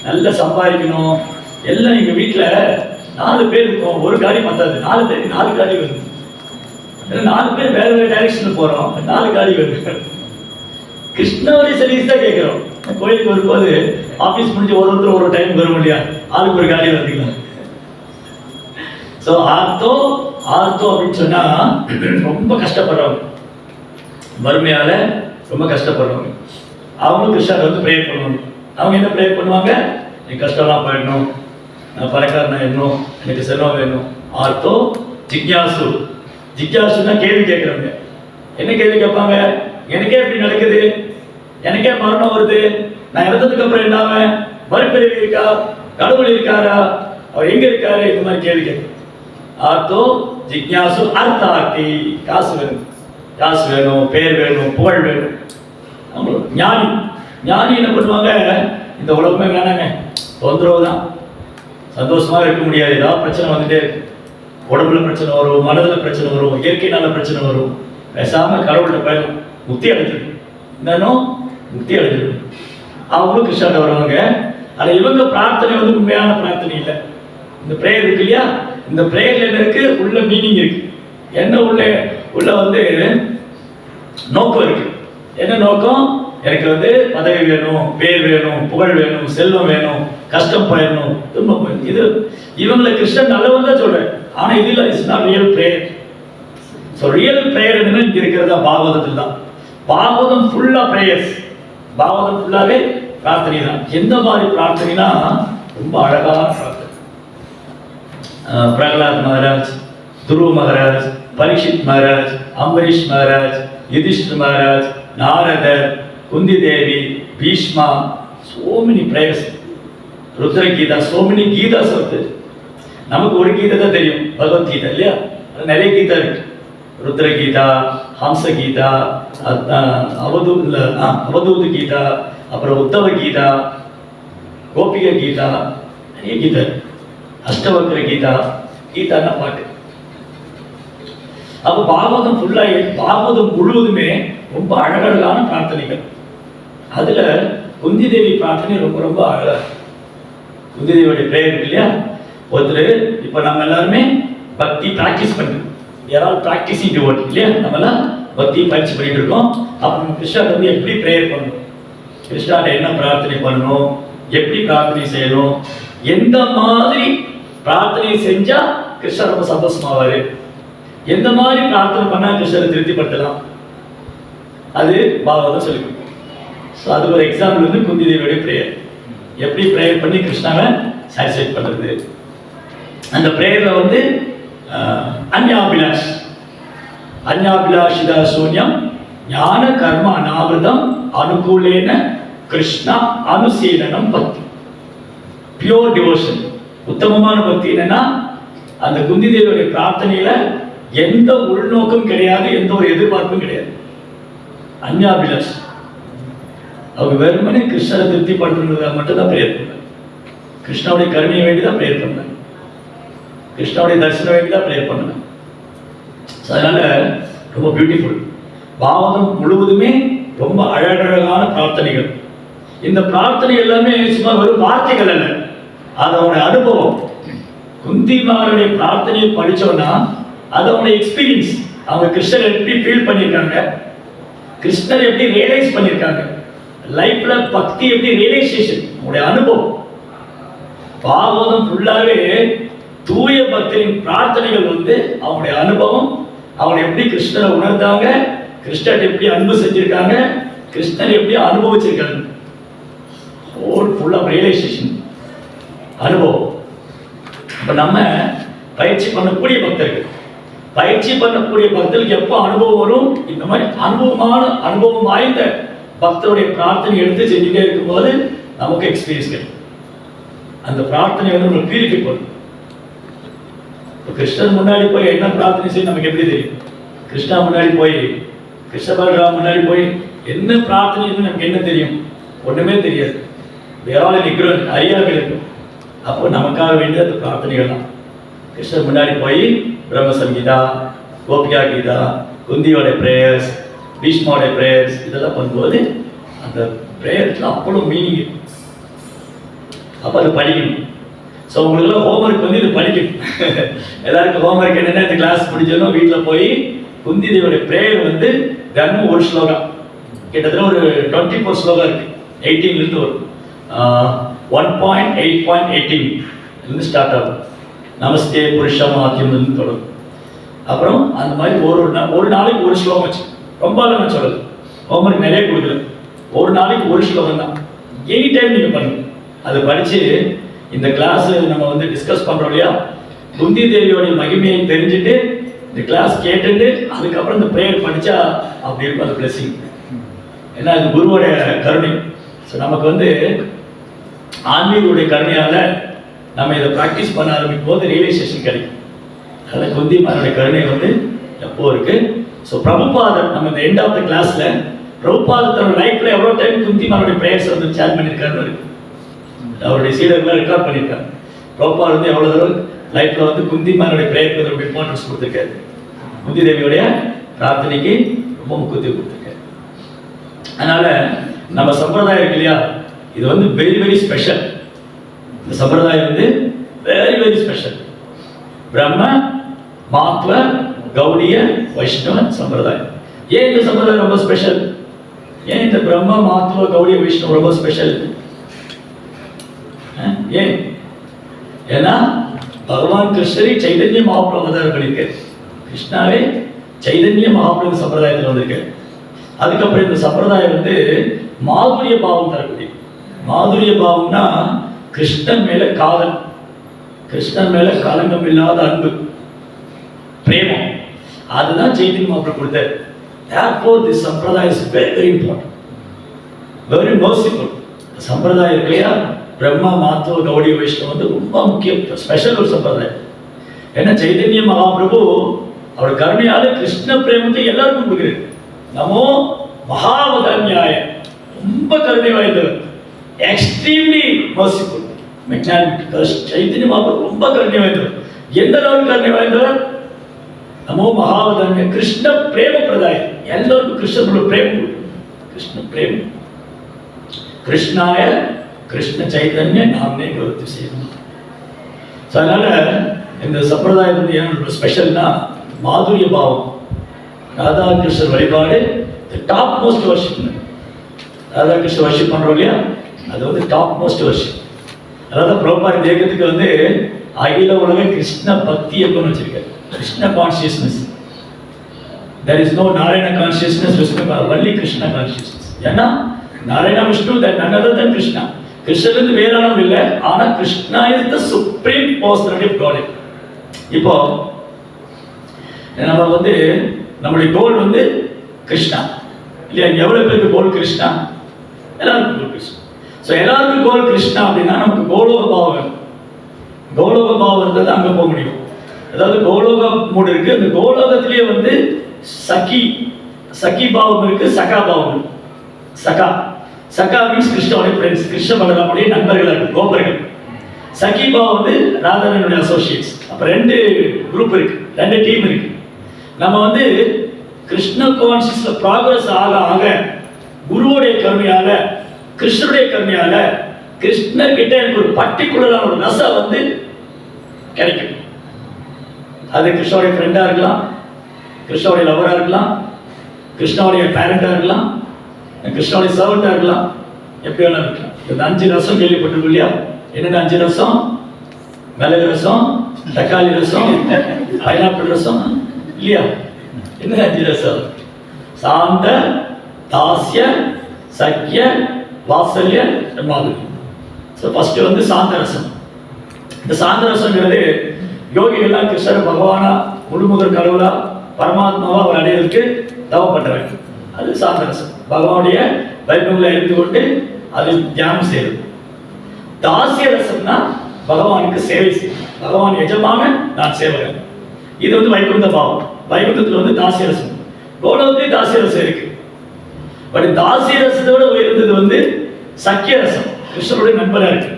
நல்லா சம்பாதிக்கணும். எல்லாம் எங்க வீட்டுல 4 பேர் இருக்கும், ஒரு காடி பத்தாது, 4 பேருக்கு 4 காடி வருது. 4 பேர் வேற வேற டைரக்ஷன்ல போறோம், 4 காடி வருது. கிருஷ்ணவரி சர்வீஸ் தான் கேட்கிறோம். கோயிலுக்கு வரும்போது ஆபீஸ் முடிஞ்சு ஒருத்தர் ஒரு டைம் வரும் இல்லையா, ஆளுக்கு ஒரு காடி வந்துக்கலாம். ஸோ ஆர்த்தோ அப்படின்னு சொன்னா ரொம்ப கஷ்டப்படுறவங்க, வறுமையால ரொம்ப கஷ்டப்படுறவங்க, அவங்களும் கிருஷ்ணாவை வந்து ப்ரேயர் பண்ணுவாங்க. அவங்க என்ன ப்ரேயர் பண்ணுவாங்க? எனக்கு கஷ்டம்லாம் போயிடணும், நான் பணக்காரனா வேணும், எனக்கு செல்வம் வேணும். ஆர்த்தோ ஜிக்ஞாசு. ஜிக்ஞாசுன்னா கேள்வி கேட்குறவங்க. என்ன கேள்வி கேட்பாங்க? எனக்கே எப்படி நடக்குது, எனக்கே மரணம் வருது, நான் இறந்ததுக்கு அப்புறம் என்ன ஆவேன், மறுபிறவி இருக்கா, கடவுள் இருக்காரா, அவர் எங்க இருக்காரு, இந்த மாதிரி கேள்வி கேட்கும். ஆர்த்தோ ஜிக்ஞாசு அர்த்தார்த்தி. காசு வேணும், காசு வேணும், பேர் வேணும், புகழ் வேணும். ஞானி ஞானி என்ன பண்ணுவாங்க? இந்த உலகமே வேணாங்க, தொந்தரவு தான், சந்தோஷமா இருக்க முடியாது, ஏதாவது பிரச்சனை வந்துட்டே இருக்கு, உடம்புல பிரச்சனை வரும், மனதில் பிரச்சனை வரும், இயற்கையினால பிரச்சனை வரும், பேசாம கடவுள்கிட்ட போயிடும், முக்தி அடைஞ்சிடும். என்னன்னு முக்தி அடைஞ்சிடும். அவங்களும் கிருஷ்ணாட்ட வருவாங்க. ஆனால் இவங்க பிரார்த்தனை வந்து உண்மையான பிரார்த்தனை இல்லை. இந்த பிரேயர் இருக்கு இல்லையா, இந்த பிரேயர்ல என்ன இருக்கு? உள்ள மீனிங் இருக்கு. என்ன உள்ள வந்து நோக்கம் இருக்கு. என்ன நோக்கம்? எனக்கு வந்து பதவி வேணும், பேர் வேணும், புகழ் வேணும், செல்வம் வேணும், கஷ்டம் போயிடணும், துன்பம் போயிடணும். இது இவங்களை கிருஷ்ணன் நல்லவன் தான் சொல்றேன். ஆனா இதுல it's not real prayer. So real prayer என்ன இங்க இருக்கிறதா பாகவதத்தில் தான். பாகவதம் ஃபுல்லா பிரேயர்ஸ், பாகவதம் ஃபுல்லாவே பிரார்த்தனை தான். எந்த மாதிரி பிரார்த்தனைனா ரொம்ப அழகான பிரார்த்தனை. பிரகலாத் மகாராஜ், துருவ மகாராஜ், பரீட்சித் மகாராஜ், அம்பரீஷ் மகாராஜ், யுதிஷ்டர் மகாராஜ், நாரதர், Kunti Devi, Bhishma, so many prayers, Rudra Gita, so many Gitas are there. நமக்கு ஒரு கீதை தான் தெரியும், பகவத்கீதை இல்லையா? அது நிறைய கீதா இருக்கு. ருத்ர கீதா, ஹம்ச கீதா, அவதூத கீதா, அப்புறம் உத்தவ கீதா, கோபிக கீதா, நிறைய கீதா, அஷ்டவக்ர கீதா. கீதான்னா பாட்டு. அப்போ பாகவதம் பாகவதம் முழுவதுமே ரொம்ப அழகழகான பிரார்த்தனைகள். அதுல குந்தி தேவி பிரார்த்தனை ரொம்ப ரொம்ப அழகா. குந்தி தேவியோட பிரேயர் இருக்கு இல்லையா? ஒருத்தர் இப்ப நம்ம எல்லாருமே பக்தி பிராக்டிஸ் பண்ணுறோம். யாராவது பிராக்டிஸிங் டிவோட் இல்லையா? நம்மளாம் பக்தி பயிற்சி பண்ணிட்டு இருக்கோம். அப்போ நம்ம கிருஷ்ணாட்ட வந்து எப்படி ப்ரேயர் பண்ணணும், கிருஷ்ணாட்ட என்ன பிரார்த்தனை பண்ணணும், எப்படி பிரார்த்தனை செய்யணும், எந்த மாதிரி பிரார்த்தனை செஞ்சா கிருஷ்ணர் ரொம்ப சந்தோஷமாவாரு, எந்த மாதிரி பிரார்த்தனை பண்ணா கிருஷ்ணரை திருப்திப்படுத்தலாம், அது பாகவதம் சொல்லி கொடுக்கும். ஸோ அதுக்கு ஒரு எக்ஸாம்பிள் வந்து குந்தி தேவியோடைய ப்ரேயர். எப்படி ப்ரேயர் பண்ணி கிருஷ்ணாவை சாட்டிஸ்ஃபைட் பண்ணுறது. அந்த ப்ரேயரில் வந்து அன்யாபிலாஷிதா சூன்யம் ஞான கர்ம அனாவிரதம் அனுகூலேன கிருஷ்ணா அனுசீலனம் பக்தி. பியோர் டிவோஷன், உத்தமமான பக்தி என்னன்னா அந்த குந்தி தேவியோடைய பிரார்த்தனையில எந்த உள்நோக்கம் கிடையாது, எந்த ஒரு எதிர்பார்ப்பும் கிடையாது. அன்யாபிலாஷ், அவங்க வெறுமனே கிருஷ்ணரை திருப்திப்படுத்துறதுக்காக மட்டும்தான் பிரேயர் பண்ணாங்க. கிருஷ்ணாவுடைய கருணையை வேண்டிதான் பிரேயர் பண்ணாங்க, கிருஷ்ணாவுடைய தரிசனம் வேண்டிதான் பிரேயர் பண்ணாங்க. அதனால ரொம்ப பியூட்டிஃபுல். பாகவதம் முழுவதுமே ரொம்ப அழகழகான பிரார்த்தனைகள். இந்த பிரார்த்தனை எல்லாமே சும்மா வெறும் வார்த்தைகள் அல்ல, அது அவனுடைய அனுபவம். குந்திமாருடைய பிரார்த்தனையை படிச்சோம்னா அது அவனுடைய எக்ஸ்பீரியன்ஸ். அவங்க கிருஷ்ணர் எப்படி ஃபீல் பண்ணியிருக்காங்க, கிருஷ்ணர் எப்படி ரியலைஸ் பண்ணியிருக்காங்க, லைஃப்ல பக்தி எப்படி ரியலைசேஷன், அவனுடைய அனுபவம். பாகவதம் ஃபுல்லாவே தூய பக்தரின் பிரார்த்தனைகள் வந்து அவனுடைய அனுபவம். அவங்க எப்படி கிருஷ்ணரை உணர்ந்தாங்க, கிருஷ்ணர் எப்படி அன்பு செஞ்சிருக்காங்க, கிருஷ்ணர் எப்படி அனுபவிச்சிருக்காங்க, ஹோல் ஃபுல் ஆஃப் ரியலைசேஷன், அனுபவம். இப்போ நம்ம பயிற்சி பண்ணக்கூடிய பக்தர்கள், பயிற்சி பண்ணக்கூடிய பக்தர்களுக்கு எப்போ அனுபவம் வரும், இந்த மாதிரி அனுபவம் வாய்ந்த பக்தருடைய பிரார்த்தனை எடுத்து செஞ்சுட்டே இருக்கும்போது நமக்கு எக்ஸ்பீரியன்ஸ் கிடைக்கும். அந்த பிரார்த்தனை வந்து நம்ம பியூரிஃபை பண்ணும். கிருஷ்ணன் முன்னாடி போய் என்ன பிரார்த்தனை செய்ய நமக்கு எப்படி தெரியும்? கிருஷ்ணா முன்னாடி போய், கிருஷ்ண பலராம் முன்னாடி போய் என்ன பிரார்த்தனை நமக்கு என்ன தெரியும்? ஒண்ணுமே தெரியாது. வேற நிக்கிறோம், அறியாமல் இருக்கும். அப்போ நமக்காக வேண்டிய அந்த பிரார்த்தனைகள் தான். கிருஷ்ணர் முன்னாடி போய் பிரம்ம சங்கீதா, கோபிகா கீதா, குந்தியோட பிரேயர்ஸ், பீஷ்மாவோட பிரேயர்ஸ் இதெல்லாம் பண்ணும்போது அந்த பிரேயர்ஸ்ல அவ்வளோ மீனிங். அப்போ அதை படிக்கணும். ஸோ உங்களுக்குலாம் ஹோம்ஒர்க் வந்து இது படிக்கணும். எல்லாருக்கும் ஹோம்ஒர்க் என்னென்ன, இந்த கிளாஸ் முடிஞ்சதும் வீட்டில் போய் குந்தி தேவியோட பிரேயர் வந்து தினமும் ஒரு ஸ்லோகா, கிட்டத்தட்ட ஒரு 24 ஸ்லோகா இருக்கு. 18லேருந்து வரும். 1.8.18 ஸ்டார்ட் ஆகும். நமஸ்தே புருஷம் ஆத்தியம் தொடரும். அப்புறம் அந்த மாதிரி ஒரு நாளைக்கு ஒரு ஸ்லோகம் வச்சு, ரொம்ப நான் சொல்லலை, ஹோம்ஒர்க் நிறைய கொடுக்கல, ஒரு நாளைக்கு ஒரு ஸ்லோகம் தான். எனி டைம் நீங்கள் பண்ணுங்க. அதை படித்து இந்த கிளாஸ் நம்ம வந்து டிஸ்கஸ் பண்ணுறோம் இல்லையா, குந்தி தேவியோடைய மகிமையை தெரிஞ்சுட்டு இந்த கிளாஸ் கேட்டுட்டு அதுக்கப்புறம் இந்த ப்ரேயர் படித்தா அப்படி இருக்கும் அது பிளெஸிங். ஏன்னா அது குருவோட கருணை. ஸோ நமக்கு வந்து ஆன்மீகோடைய கருணையால் நம்ம இதை ப்ராக்டிஸ் பண்ண ஆரம்பிக்கும் போது ரியலைசேஷன் கிடைக்கும். அதனால் குந்திமாரோட கருணை வந்து எப்போ இருக்கு. ஸோ பிரபுபாதர் நம்ம இந்த எண்ட் ஆஃப் த கிளாஸ்ல பிரபுபாதர் தன்னோட லைஃப்ல எவ்வளோ டைம் குந்திமாரோட பிரேயர்ஸ் வந்து ஷேர் பண்ணியிருக்காருன்னு இருக்கு. அவருடைய சீடர்களை ரெக்கார்ட் பண்ணியிருக்காங்க. பிரபுபாதர் வந்து எவ்வளோ தடவை லைஃப்ல வந்து குந்திமாரோட பிரேயருக்கு ரொம்ப இம்பார்ட்டன்ஸ் கொடுத்துருக்காரு. குந்தி தேவியோடைய பிரார்த்தனைக்கு ரொம்ப முக்கியத்துவம் கொடுத்துருக்காரு. அதனால நம்ம சம்பிரதாயம் இருக்கு இல்லையா, இது வந்து வெரி வெரி ஸ்பெஷல். இந்த சம்பிரதாயம் வந்து வெரி வெரி ஸ்பெஷல். பிரம்ம மாத்வ கௌடிய வைஷ்ணவ சம்பிரதாயம். ஏன் இந்த சம்பிரதாயம் ரொம்ப ஸ்பெஷல்? ஏன் இந்த பிரம்ம மாத்வ கௌடிய வைஷ்ணவ ரொம்ப ஸ்பெஷல்? ஏன்? ஏன்னா பகவான் கிருஷ்ணரை சைதன்ய மகாபிரபு அவதாரம் பண்ணியிருக்காரு. கிருஷ்ணாவே சைதன்ய மகாபிரபு சம்பிரதாயத்தில் வந்திருக்காரு. அதுக்கப்புறம் இந்த சம்பிரதாயம் வந்து மாதுரிய பாவம் தரக்கூடிய. மாதுரிய பாவம்னா கிருஷ்ணன் மேல காதல், கிருஷ்ணன் மேல கலங்கம் இல்லாத அன்பு, பிரேமம். அதுதான் சைதன்ய மகாபிரபு கொடுத்தார். Therefore this sampradaya is very very important, very merciful. சம்பிரதாயம் இல்லையா, பிரம்மா மாத்துவ கௌடிய வைஷ்ணவம் வந்து ரொம்ப முக்கியம், ஸ்பெஷல் ஒரு சம்பிரதாயம். ஏன்னா சைதன்ய மகாபிரபு அவர் கருணையால கிருஷ்ண பிரேமத்தை எல்லாருக்கும் கொடுக்குறாரு. நமோ மகாவதான்யாய, ரொம்ப கருணை வாய்ந்தவர், எக்ஸ்ட்ரீம்லி மர்சிஃபுல் மெக்னானிக். சைதன்ய மகாபிரபு ரொம்ப கருணை வாய்ந்தவர். எந்த அளவுக்கு கருணை வாய்ந்தவர்? நமோ மகாவதான்ய, கிருஷ்ண பிரேம பிரதாயம், எல்லாருக்கும் கிருஷ்ணனோட பிரேமம், கிருஷ்ண பிரேமம். கிருஷ்ணாய கிருஷ்ண சைதன்ய நாமே கருத்து செய்யணும். ஸோ அதனால இந்த சம்பிரதாயம் வந்து ஏன் ஸ்பெஷல்னா மாதுரிய பாவம். ராதாகிருஷ்ணர் வழிபாடு டாப் மோஸ்ட் வர்ஷிப். ராதாகிருஷ்ணர் வர்ஷிப் பண்றோம் இல்லையா, அது வந்து டாப் மோஸ்ட் வர்ஷிப். அதாவது பிரபுபாத இந்த இயக்கத்துக்கு வந்து அகில உலக கிருஷ்ண பக்தி இயக்கம்னு வச்சிருக்காரு. Krishna consciousness. there is no Narayana consciousness, only Krishna consciousness. ஏன்னா Narayana Vishnu that none other than Krishna. கிருஷ்ணனுக்கு வேறானது இல்லை, ஆனா Krishna is the supreme personality of God. இப்போ நம்ம வந்து நம்மளுடைய கோல் வந்து கிருஷ்ணா இல்லையா? எவ்வளவு பேருக்கு கோல் கிருஷ்ணா? எல்லாருக்கும் கோல் கிருஷ்ணா. ஸோ எல்லாருக்கும் கோல் கிருஷ்ணா அப்படின்னா நமக்கு கோலோக பாவம் வேணும். கோலோக பாவம் இருந்தால் அங்கே போக முடியும். அதாவது கோலோக மூடு இருக்கு, அந்த கோலோகத்திலேயே வந்து சகி பாவம் இருக்கு, சகா பாவம் இருக்கு. சகா மீன்ஸ் கிருஷ்ணனுடைய ஃப்ரெண்ட்ஸ், கிருஷ்ண பலராமுடைய நண்பர்கள் இருக்கு, கோபர்கள். சகி பாவம் வந்து ராதாவினுடைய அசோசியேட்ஸ். அப்ப 2 குரூப் இருக்கு, 2 டீம் இருக்கு. நம்ம வந்து கிருஷ்ண கான்சியஸ்ல ப்ராக்ரஸ் ஆக ஆக குருவுடைய கருணையால, கிருஷ்ணனுடைய கருணையால, கிருஷ்ணர் கிட்ட எனக்கு ஒரு பர்டிகுலரான ஒரு ரசம் வந்து கிடைக்கும். அது கிருஷ்ணனுடைய ஃப்ரெண்டா இருக்கலாம், கிருஷ்ணனுடைய லவரா இருக்கலாம், கிருஷ்ணனுடைய பேரண்டா இருக்கலாம், கிருஷ்ணனுடைய சர்வெண்டா இருக்கலாம், எப்படி வேணாலும் இருக்கலாம். இந்த 5 ரசம் கேள்விப்பட்டிருக்கோம் இல்லையா? என்னென்ன 5 ரசம்? மிளகு ரசம், தக்காளி ரசம், பைனாப்பிள் ரசம் இல்லையா? என்ன 5 ரசம்? சாந்த, தாஸ்ய, சக்கிய, வாத்சல்ய, மாதுரி. ஸோ ஃபர்ஸ்ட் வந்து சாந்த ரசம். இந்த சாந்த ரசம்ங்கிறது யோகிகள்லாம் கிருஷ்ணர் பகவானா முழுமுதற் கடவுளா பரமாத்மாவா அவர் அடையிறதுக்கு தவம் பண்றாங்க. அது சாந்த ரசம். பகவானுடைய வைபவங்களை அறிந்து கொண்டு அது தியானம் செய்யறது. தாசிய ரசம்னா பகவானுக்கு சேவை செய்யும், பகவான் எஜமான நான் சேவகன். இது வந்து வைகுந்த பாவம். வைகுந்தத்தில் வந்து தாசிய ரசம், கோலோகத்திலே தாசிய ரசம் இருக்கு. பட் தாசிய ரசத்தோட உயர்ந்தது வந்து சக்கிய ரசம், கிருஷ்ணருடைய நண்பனா இருக்கு.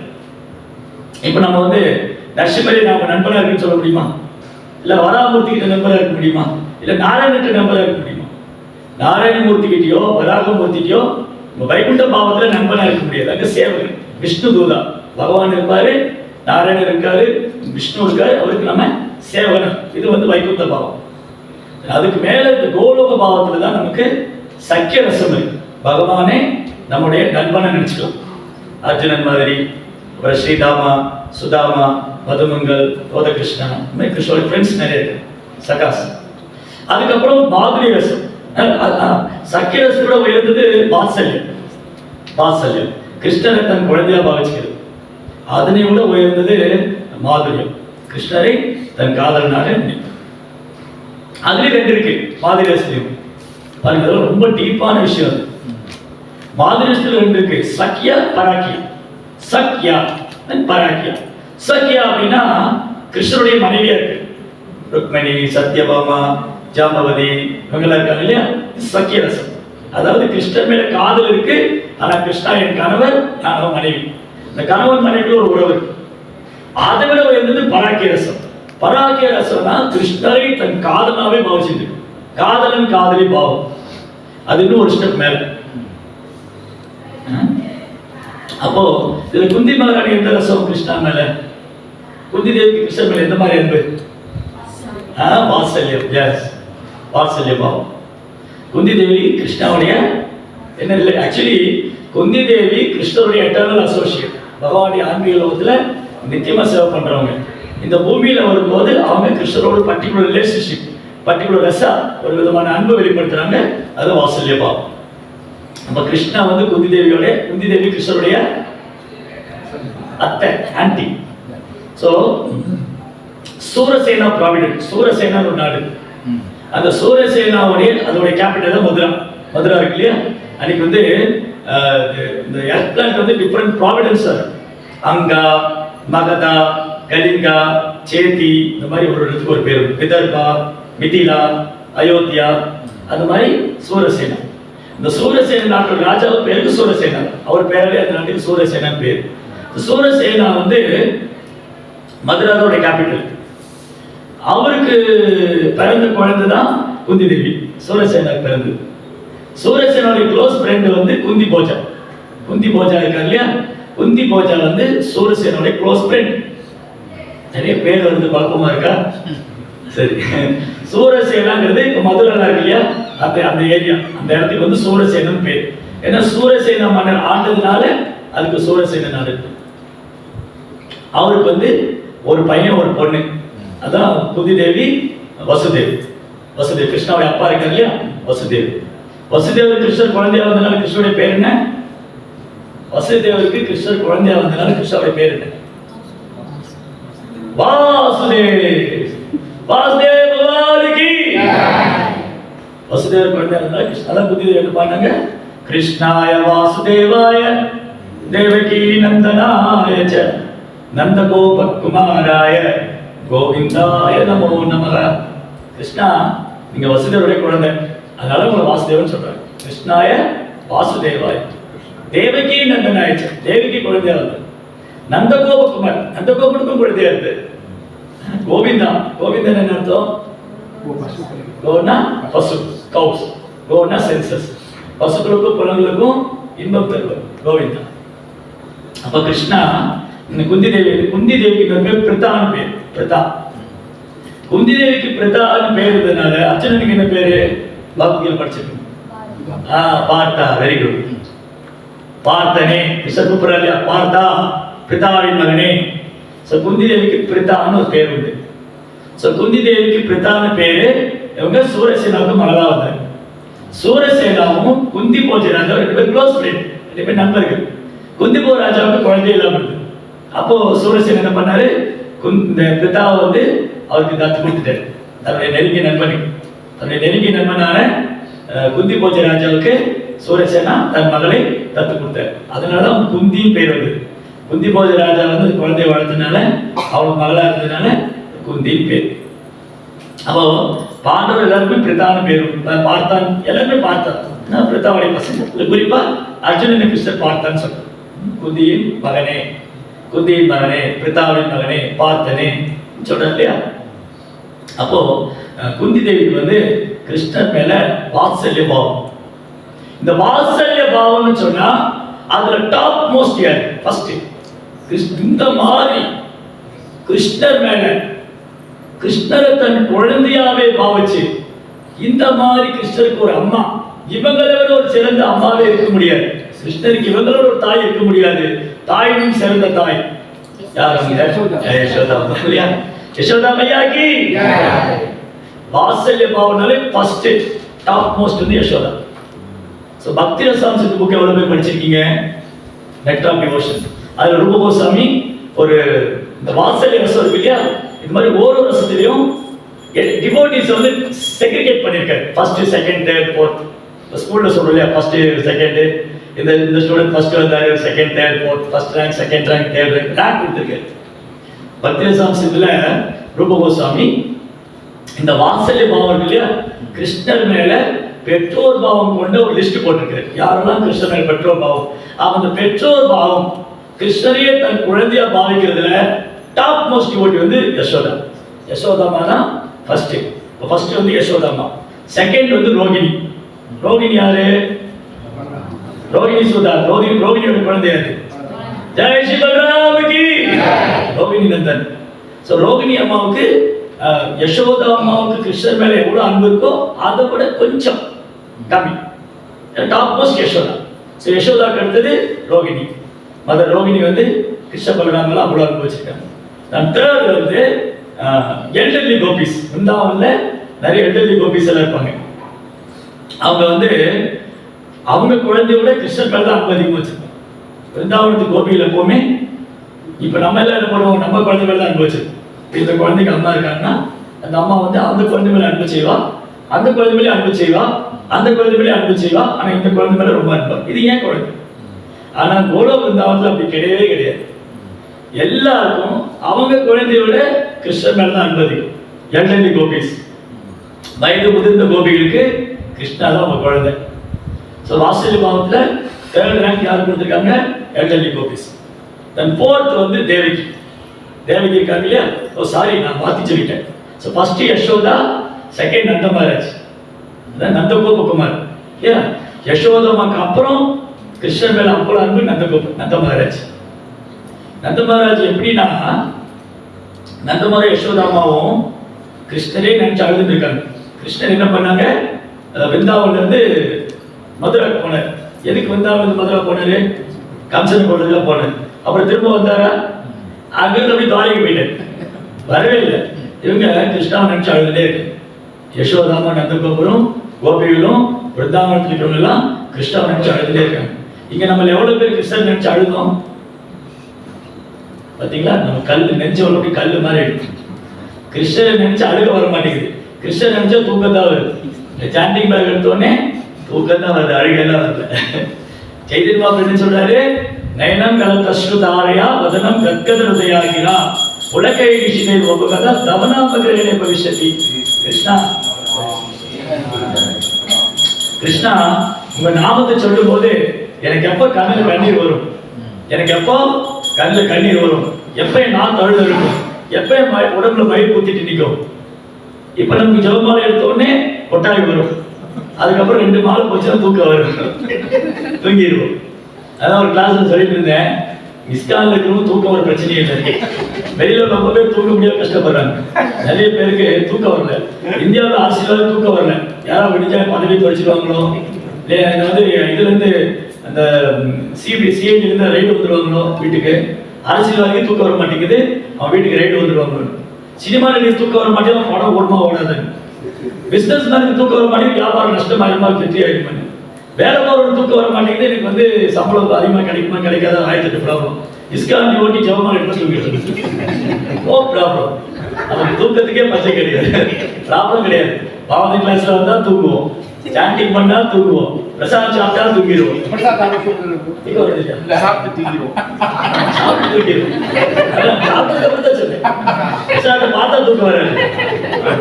இப்ப நம்ம வந்து நரசிம்மரை நாம நண்பனா இருக்குன்னு சொல்ல முடியுமா? இல்ல வராமூர்த்தி கிட்ட நண்பனா இருக்க முடியுமா? இல்ல நாராயணகிட்ட நண்பனா இருக்க முடியுமா? நாராயணமூர்த்தி கிட்டயோ வராகமூர்த்திக்கிட்டயோ வைகுண்ட பாவத்துல நண்பனா இருக்க முடியாது. அங்க சேவகன், விஷ்ணு தூதா. பகவான் இருப்பாரு, நாராயணர் இருக்காரு, விஷ்ணு இருக்காரு, அவருக்கு நம்ம சேவகன். இது வந்து வைகுண்ட பாவம். அதுக்கு மேல இந்த கோலோக பாவத்துல தான் நமக்கு சக்கிய ரசம் இருக்கு. பகவானே நம்முடைய நண்பனை நினைச்சுக்கலாம். அர்ஜுனன் மாதிரி, அப்புறம் ஸ்ரீதாமா, சுதாமா, மதுமங்கல், கோதகிருஷ்ணா, கிருஷ்ணோட ஃப்ரெண்ட்ஸ் நிறைய இருக்கு, சகாஸ். அதுக்கப்புறம் மாதுரி ரசம். சக்கிய ரசத்தோட உயர்ந்தது வாத்சல்யம். வாத்சல்யம் கிருஷ்ணரை தன் குழந்தையா பாவிச்சுக்கிறது. அதனை விட உயர்ந்தது மாதுரியம், கிருஷ்ணரை தன் காதலனாக நினைக்கிறது. அதுலயும் 2 இருக்கு மாதுரி ரசத்தையும். பாருங்க, ரொம்ப டீப்பான விஷயம் அது. மாதுரி ரசத்துல 2 இருக்கு, சக்கியா, பராக்கியா. சக்கியா பராக்கியா. சக்கியா அப்படின்னா கிருஷ்ணருடைய மனைவியா இருக்கு, ருக்மணி, சத்யபாமா, ஜாம்பவதி, இவங்கெல்லாம் இருக்காங்க இல்லையா? சக்கிய ரசம். அதாவது கிருஷ்ணர் மேல காதல் இருக்கு, ஆனா கிருஷ்ணா என் கணவர், நான் அவன் மனைவி. இந்த கணவன் மனைவிக்குள்ள ஒரு உறவு இருக்கு. அதை விட உயர்ந்தது பராக்கிய ரசம். பராக்கிய ரசம்னா கிருஷ்ணரை தன் காதலாவே பாவிச்சுட்டு, காதலன் காதலி பாவம். அது இன்னும் ஒரு ஸ்டெப் மேல. அப்போ இதுல குந்தி மகாராணி எந்த ரசம் கிருஷ்ணா மேல? குந்தி தேவிக்கு கிருஷ்ணர் மேல எந்த மாதிரி அன்பு? வாத்சல்யம். எஸ், வாத்சல்ய பாவம். குந்தி தேவி கிருஷ்ணாவுடைய என்ன இல்லை, ஆக்சுவலி குந்தி தேவி கிருஷ்ணருடைய எட்டர்னல் அசோசியேட். பகவானுடைய ஆன்மீக லோகத்துல நித்தியமா சேவை பண்றவங்க. இந்த பூமியில வரும்போது அவங்க கிருஷ்ணரோட பர்டிகுலர் ரிலேஷன்ஷிப், பர்டிகுலர் ரசா, ஒரு விதமான அன்பு வெளிப்படுத்துறாங்க. அது வாத்சல்ய பாவம். நம்ம கிருஷ்ணா வந்து குந்தி தேவியோட, குந்தி தேவி கிருஷ்ணருடைய அத்தை, anti. So Surasena provident, Surasena ஒரு நாடு. அந்த சூரசேனாவுடைய அதோடைய கேபிட்டல் தான் மதுரா. மதுரா இருக்கு இல்லையா? அன்னைக்கு வந்து இந்த எர்த் பிளானட் வந்து டிஃப்ரெண்ட் ப்ராவிடன்ஸ். அங்கா, மகதா, கலிங்கா, சேதி, இந்த மாதிரி ஒரு இடத்துக்கு ஒரு பேர். விதர்பா, மிதிலா, அயோத்தியா, அந்த மாதிரி சூரசேனா. இந்த சூரசேன நாட்டோட ராஜாவுக்கு பேருக்கு சூரசேனா. அவர் பேராலே அந்த நாட்டுக்கு சூரசேனா பேர். சூரசேனா வந்து மதுராவோட கேபிட்டல். அவருக்கு பிறந்த குழந்தை தான் குந்தி தேவி. சூரசேனா பிறந்து. சூரசேனாவுடைய க்ளோஸ் ஃப்ரெண்ட் வந்து குந்தி போஜா. குந்தி போஜா இருக்காங்க இல்லையா, குந்தி போஜா வந்து சூரசேனாவுடைய க்ளோஸ் ஃப்ரெண்ட். நிறைய பேர் வந்து குழப்பமா இருக்கா? சரி, சூரசேனாங்கிறது இப்போ மதுரை இருக்கு இல்லையா, அந்த ஏரியா, அந்த இடத்துக்கு வந்து சூரசேனன் பேர். ஏன்னா சூரசேனா மன்னர் ஆண்டதுனால அதுக்கு சூரசேன நாடு. அவருக்கு வந்து ஒரு பையன் ஒரு பொண்ணு, அதான் குந்தி தேவி, வசுதேவ். வசுதேவ் கிருஷ்ணாவுடைய அப்பா இருக்காரு இல்லையா, வசுதேவ். வசுதேவர் கிருஷ்ணர் குழந்தையா வந்தனால கிருஷ்ணனுடைய பேர் என்ன? வசுதேவருக்கு கிருஷ்ணர் குழந்தையா வந்தனால கிருஷ்ணனுடைய பேர் என்ன? வாசுதேவ். வாசுதேவ் பகவான் கி வசுதேவர் குழந்தையா வந்தனால கிருஷ்ணன் குந்தி தேவி என்ன பண்ணாங்க? கிருஷ்ணாய வாசுதேவாய தேவகி நந்தனாய ச நந்தகோபகுமாராய கோவிந்தாய நமோ நமः. கிருஷ்ணா, நீங்க வசுதேவருடைய குழந்தை, அதனால உங்களை வாசுதேவன் சொல்றாங்க. கிருஷ்ணாய வாசுதேவாய தேவகி நந்தனாய ச, தேவகி குழந்தையா வந்து நந்தகோபகுமார், நந்தகோபனுக்கும் குழந்தையா இருக்கு. கோவிந்தா, கோவிந்தன் என்ன அர்த்தம்? கோனா பசு, கவுஸ். கோனா சென்சஸ், பசுக்களுக்கும் புலங்களுக்கும் இன்பம் தருவார் கோவிந்தா. அப்ப கிருஷ்ணா இந்த குந்தி தேவி, குந்தி தேவிக்கு பேர் பிரதான பேர். பிரதா. குந்தி தேவிக்கு பிரதான பேர் இருந்ததுனால அர்ஜுனனுக்கு என்ன பேரு? பகவத்கீதை படிச்சிருக்கோம். பார்த்தா, வெரி குட். பார்த்தனே விசகுப்புற இல்லையா, பார்த்தா பிதாவின் மகனே. சோ குந்தி தேவிக்கு பிரதான ஒரு பேர் உண்டு. சோ குந்தி தேவிக்கு பிரதான பேரு. இவங்க சூரசேனாவுக்கு மகளா வந்தாங்க. சூரசேனாவும் குந்தி போஜ ராஜாவும் ரெண்டு பேர் க்ளோஸ் ஃப்ரெண்ட், ரெண்டு பேர் நண்பர்கள். குந்தி போஜ ராஜாவுக்கு குழந்தை இல்லாம இருந்தது. அப்போ சூரசேன என்ன பண்ணாரு? இந்த பிதாவை வந்து அவருக்கு தத்து கொடுத்துட்டாரு, தன்னுடைய நெருங்கிய நண்பனுக்கு. தன்னுடைய நெருங்கிய நண்பனான குந்தி போஜ ராஜாவுக்கு சூரசேனா தன் மகளை தத்து கொடுத்தாரு. அதனால அவன் குந்தின்னு பேர் வந்தது. குந்தி போஜ ராஜா வந்து குழந்தைய வளர்த்ததுனால, அவளுக்கு மகளா இருந்ததுனால குந்தின்னு பேர். அப்போ பாண்டவர் எல்லாருமே பிரதான பேர். பார்த்தான், எல்லாருமே பார்த்தான், பிரதாவுடைய பசங்க. குறிப்பா அர்ஜுனனை கிருஷ்ணர் பார்த்தான்னு சொல்றாரு. குந்தியின் மகனே, குந்தியின் மகனே, பிதாவின் மகனே, பார்த்தனே சொல்றாரு இல்லையா. அப்போ குந்தி தேவிக்கு வந்து கிருஷ்ணர் மேல வாத்சல்ய பாவம். இந்த வாத்சல்ய பாவம்னு சொன்னா அதுல டாப் மோஸ்ட் யார்? ஃபர்ஸ்ட் இந்த மாதிரி கிருஷ்ணர் மேல, கிருஷ்ணரை தன் குழந்தையாவே பாவிச்சு, இந்த மாதிரி கிருஷ்ணருக்கு ஒரு அம்மா, இவங்களை விட ஒரு சிறந்த அம்மாவே இருக்க முடியாது. கிருஷ்ணருக்கு இவங்களோட ஒரு தாய் இருக்க முடியாது. தாயினும் சிறந்த தாய் யார்? யசோதா. யசோதா மையா கி வாத்சல்ய பாவனாலே ஃபர்ஸ்ட் டாப் மோஸ்ட் வந்து யசோதா. சோ பக்தி ரசாம்சத்து புக் எவ்வளவு பேர் படிச்சிருக்கீங்க? நெக்ட் ஆஃப் டிவோஷன். அதுல ரூப கோஸ்வாமி ஒரு இந்த வாத்சல்ய ரசம் இருக்கு இல்லையா, இது மாதிரி ஒவ்வொரு ரசத்திலையும் டிவோட்டிஸ் வந்து செக்ரிகேட் பண்ணிருக்காரு. First, second, third, fourth. ஸ்கூல்ல சொல்றோம் இல்லையா, ஃபர்ஸ்ட், செகண்ட், இந்த ஸ்டூடெண்ட் ஃபர்ஸ்ட் வந்தாரு, second, third, fourth, first rank, second rank, third rank, rank கொடுத்துருக்காரு. பக்தி ரசாம்சத்துல ரூப கோஸ்வாமி இந்த வாத்சல்ய பாவம் இருக்கு இல்லையா, கிருஷ்ணர் மேல பெற்றோர் பாவம் கொண்ட ஒரு லிஸ்ட் போட்டிருக்காரு. யாரெல்லாம் கிருஷ்ணர் மேல பெற்றோர் பாவம், அந்த பெற்றோர் பாவம் கிருஷ்ணரையே தன் குழந்தையா பாவிக்கிறதுல டாப் மோஸ்ட் டிவோட்டி வந்து யசோதா. யசோதாமா தான் ஃபர்ஸ்ட். ஃபர்ஸ்ட் வந்து யசோதாமா, செகண்ட் வந்து ரோகிணி. ரோகிணி யாரு? ரோகிணி சுதா. ரோகிணியோட குழந்தை யாரு? ஜெய் ஸ்ரீ பலராம் கி ரோகிணி நந்தன். சோ ரோகிணி அம்மாவுக்கு யசோதா அம்மாவுக்கு கிருஷ்ணர் மேல எவ்வளவு அன்பு இருக்கோ அதை விட கொஞ்சம் கம்மி. Top most Yashoda. சோ யசோதாக்கு அடுத்தது ரோகிணி. மதர் ரோகிணி வந்து கிருஷ்ண பலராமலாம் அவ்வளவு அன்பு வச்சிருக்காங்க. தேர்ட் வந்து எல்டர்லி கோபிஸ். பிருந்தாவன்ல நிறைய எல்டர்லி கோபிஸ் எல்லாம் இருப்பாங்க. அவங்க வந்து அவங்க குழந்தையோட கிருஷ்ணர் மேல தான் அன்பு அதிகமாக வச்சிருப்பாங்க. பிருந்தாவனத்து கோபியில் எப்பவுமே இப்ப நம்ம எல்லாம் என்ன பண்ணுவோம், நம்ம குழந்தை மேல தான் அன்பு வச்சிருக்கோம். இந்த குழந்தைக்கு அம்மா இருக்காங்கன்னா அந்த அம்மா வந்து அந்த குழந்தை மேல அன்பு செய்வா, அந்த குழந்தை மேலே அன்பு செய்வா, அந்த குழந்தை மேலே அன்பு செய்வா. ஆனா இந்த குழந்தை மேல ரொம்ப அன்பா. இது ஏன் குழந்தை? ஆனா கோலோ பிருந்தாவனத்துல அப்படி கிடையவே கிடையாது. எல்லாருக்கும் அவங்க குழந்தையை விட கிருஷ்ணன் மேல தான் அன்பு அதிகம். எல்டர்லி கோபிஸ், வயது முதிர்ந்த கோபிகளுக்கு கிருஷ்ணா தான் அவங்க குழந்தை. ஸோ வாத்சல்ய பாவத்தில் தேர்ட் ரேங்க் யார் கொடுத்துருக்காங்க? எல்டர்லி கோபிஸ். தென் ஃபோர்த் வந்து தேவகி. தேவகி இருக்காங்க இல்லையா? ஓ சாரி, நான் மாற்றி சொல்லிட்டேன். ஸோ ஃபர்ஸ்ட் யசோதா, செகண்ட் நந்த மகாராஜ், நந்தகோபகுமார் இல்லையா? யசோதமாக்கு அப்புறம் கிருஷ்ணன் மேல அவ்வளோ அன்பு நந்த மகாராஜ். நந்த மகாராஜ் எப்படின்னா, நந்தமர யசோதாமாவும் கிருஷ்ணரே நினைச்சு அழுதுட்டு இருக்காங்க. கிருஷ்ணர் என்ன பண்ணாங்க? விருந்தாவன்ல இருந்து மதுரை போனார். எதுக்கு விருந்தாவன் மதுரை போனாரு? கம்சன் போடுறதுல போனார். அப்புறம் திரும்ப வந்தாரா? அங்கிருந்து அப்படி துவாரிக்கு போயிட்டார், வரவே இல்லை. இவங்க கிருஷ்ணாவை நினைச்சு அழுதுட்டே இருக்கு. யசோதாமா, நந்தகோபுரம், கோபிகளும் விருந்தாவனத்தில் இருக்கிறவங்க எல்லாம் கிருஷ்ணாவை நினைச்சு அழுதுட்டே இருக்காங்க. இங்க நம்ம எவ்வளவு பேர் கிருஷ்ணன் நினைச்சு அழுதோம் பாத்தீங்களா? நம்ம கல்லு நெஞ்சவள அப்படி கல்லு மாதிரி இருக்கு. கிருஷ்ணரை நினைச்சு அழுக வர மாட்டேங்குது, கிருஷ்ணன் நினைச்சா தூக்கம் தான் வருது. இந்த சாண்டிங் பேக் எடுத்தோடனே தூக்கம் தான் வருது, அழுகெல்லாம் வருது. சைதன்ய பாபு என்ன சொல்றாரு? நயனம் கலதஸ்ருதாரயா வதனம் கத்கதருதயாகினா உலகை விஷினை ஒபகதா தவனாமகிரகணே பவிஷ்யதி. கிருஷ்ணா, கிருஷ்ணா உங்க நாமத்தை சொல்லும் போது எனக்கு எப்ப கண்ணில் கண்ணீர் வரும், எனக்கு எப்போ கண்ணில் கண்ணீர் வரும், எப்ப நான் தழுது இருக்கும், எப்ப உடம்புல மயில் ஊத்திட்டு நிற்கும். இப்ப நமக்கு ஜபமாலை எடுத்த உடனே கொட்டாய் வரும், அதுக்கப்புறம் 2 மாலை போச்சுன்னா தூக்கம் வரும், தூங்கிடுவோம். அதான் ஒரு கிளாஸ்ல சொல்லிட்டு இருந்தேன், இஸ்கான்ல இருக்கிறவங்க தூக்கம் ஒரு பிரச்சனையே இல்லை. வெளியில ரொம்ப பேர் தூக்க முடியாம கஷ்டப்படுறாங்க, நிறைய பேருக்கு தூக்கம் வரல. இந்தியாவில் அரசியல் தூக்கம் வரல, யாராவது விடிஞ்சா பதவி குறைச்சிருவாங்களோ, இல்லை வந்து இதுல இருந்து அந்த சிஐடி இருந்து ரைடு வந்துடுவாங்களோ வீட்டுக்கு. அரசியல்வாதிக்கு தூக்கம் வர மாட்டேங்குது, அவன் வீட்டுக்கு ரைடு வந்துடுவாங்களோ. சினிமா நடிகை தூக்கம் வர மாட்டேங்குது, படம் ஓடுமா ஓடாது. பிசினஸ் மேனுக்கு தூக்கம் வர மாட்டேங்குது, வியாபாரம் நஷ்டமாயிருமா வெற்றி ஆயிருமா. வேலை போறவங்க தூக்கம் வர மாட்டேங்குது, எனக்கு வந்து சம்பளம் அதிகமாக கிடைக்குமா கிடைக்காத 1008 ப்ராப்ளம். இஸ்கான் ஓட்டி ஜபமாலை எடுத்து தூங்கிட்டு நோ ப்ராப்ளம். நமக்கு தூக்கத்துக்கே பச்சை கிடையாது, ப்ராப்ளம் கிடையாது. பாவனை கிளாஸ்ல வந்தா தூங்குவோம், சாண்டிங் பண்ணா தூங்குவோம், பிரசாதம் சாப்பிட்டா தூங்கிடுவோம், சாப்பிட்டு தூங்கிடுவோம். சாப்பிட்டதுக்கு அப்புறம் தான் சொன்னேன், பிரசாதம் பார்த்தா தூக்கம் வராது,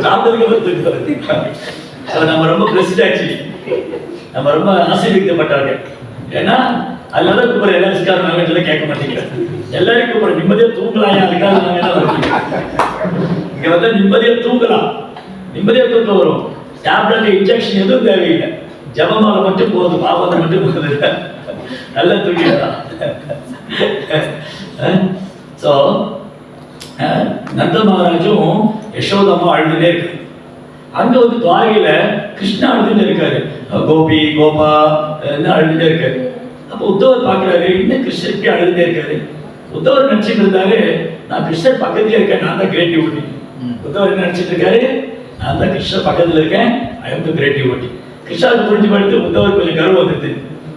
சாப்பிட்டதுக்கு அப்புறம் தூக்கம் வருது. நம்ம ரொம்ப பிளஸ்ட் ஆக்சுவலி, நம்ம ரொம்ப ஆசீர்வதிக்கப்பட்டாங்க. ஏன்னா அதனால கூப்பிட எல்லாரும் சிக்கார நாங்கள் கேட்க மாட்டேங்கிறேன், எல்லாரும் கூப்பிட நிம்மதியா தூங்கலாம். அதுக்காக நாங்க என்ன வருவோம் இங்க வந்து நிம்மதியா தூங்கலாம், நிம்மதியா தூக்கம் வரும். டேப்லெட் இன்ஜெக்ஷன் எதுவும் தேவையில்லை, ஜபமாலை மட்டும் போதும், பாவத்தை மட்டும் போகுது, நல்லா தூங்கிடலாம். ஸோ நந்த மகாராஜும் யசோதம்மா அழுதுனே இருக்கு. அங்க வந்து துவாரகையில கிருஷ்ணா அழுதுட்டு இருக்காரு, கோபி கோபா அழுதுட்டே இருக்காரு. அப்போ உத்தவர் பாக்குறாரு, இன்னும் கிருஷ்ணர் இப்படி அழுதுட்டே இருக்காரு. உத்தவர் நினைச்சிட்டு இருந்தாரு, நான் கிருஷ்ணர் பக்கத்துல இருக்கேன், நான் தான் கிரேட் டிவோட்டி. உத்தவர் என்ன நினைச்சிட்டு இருக்காரு? நான் தான் கிருஷ்ணர் பக்கத்துல இருக்கேன், I am the great devotee. கிருஷ்ணாவுக்கு புரிஞ்சு படுத்து உத்தவர் கொஞ்சம் கர்வம் வந்துட்டு.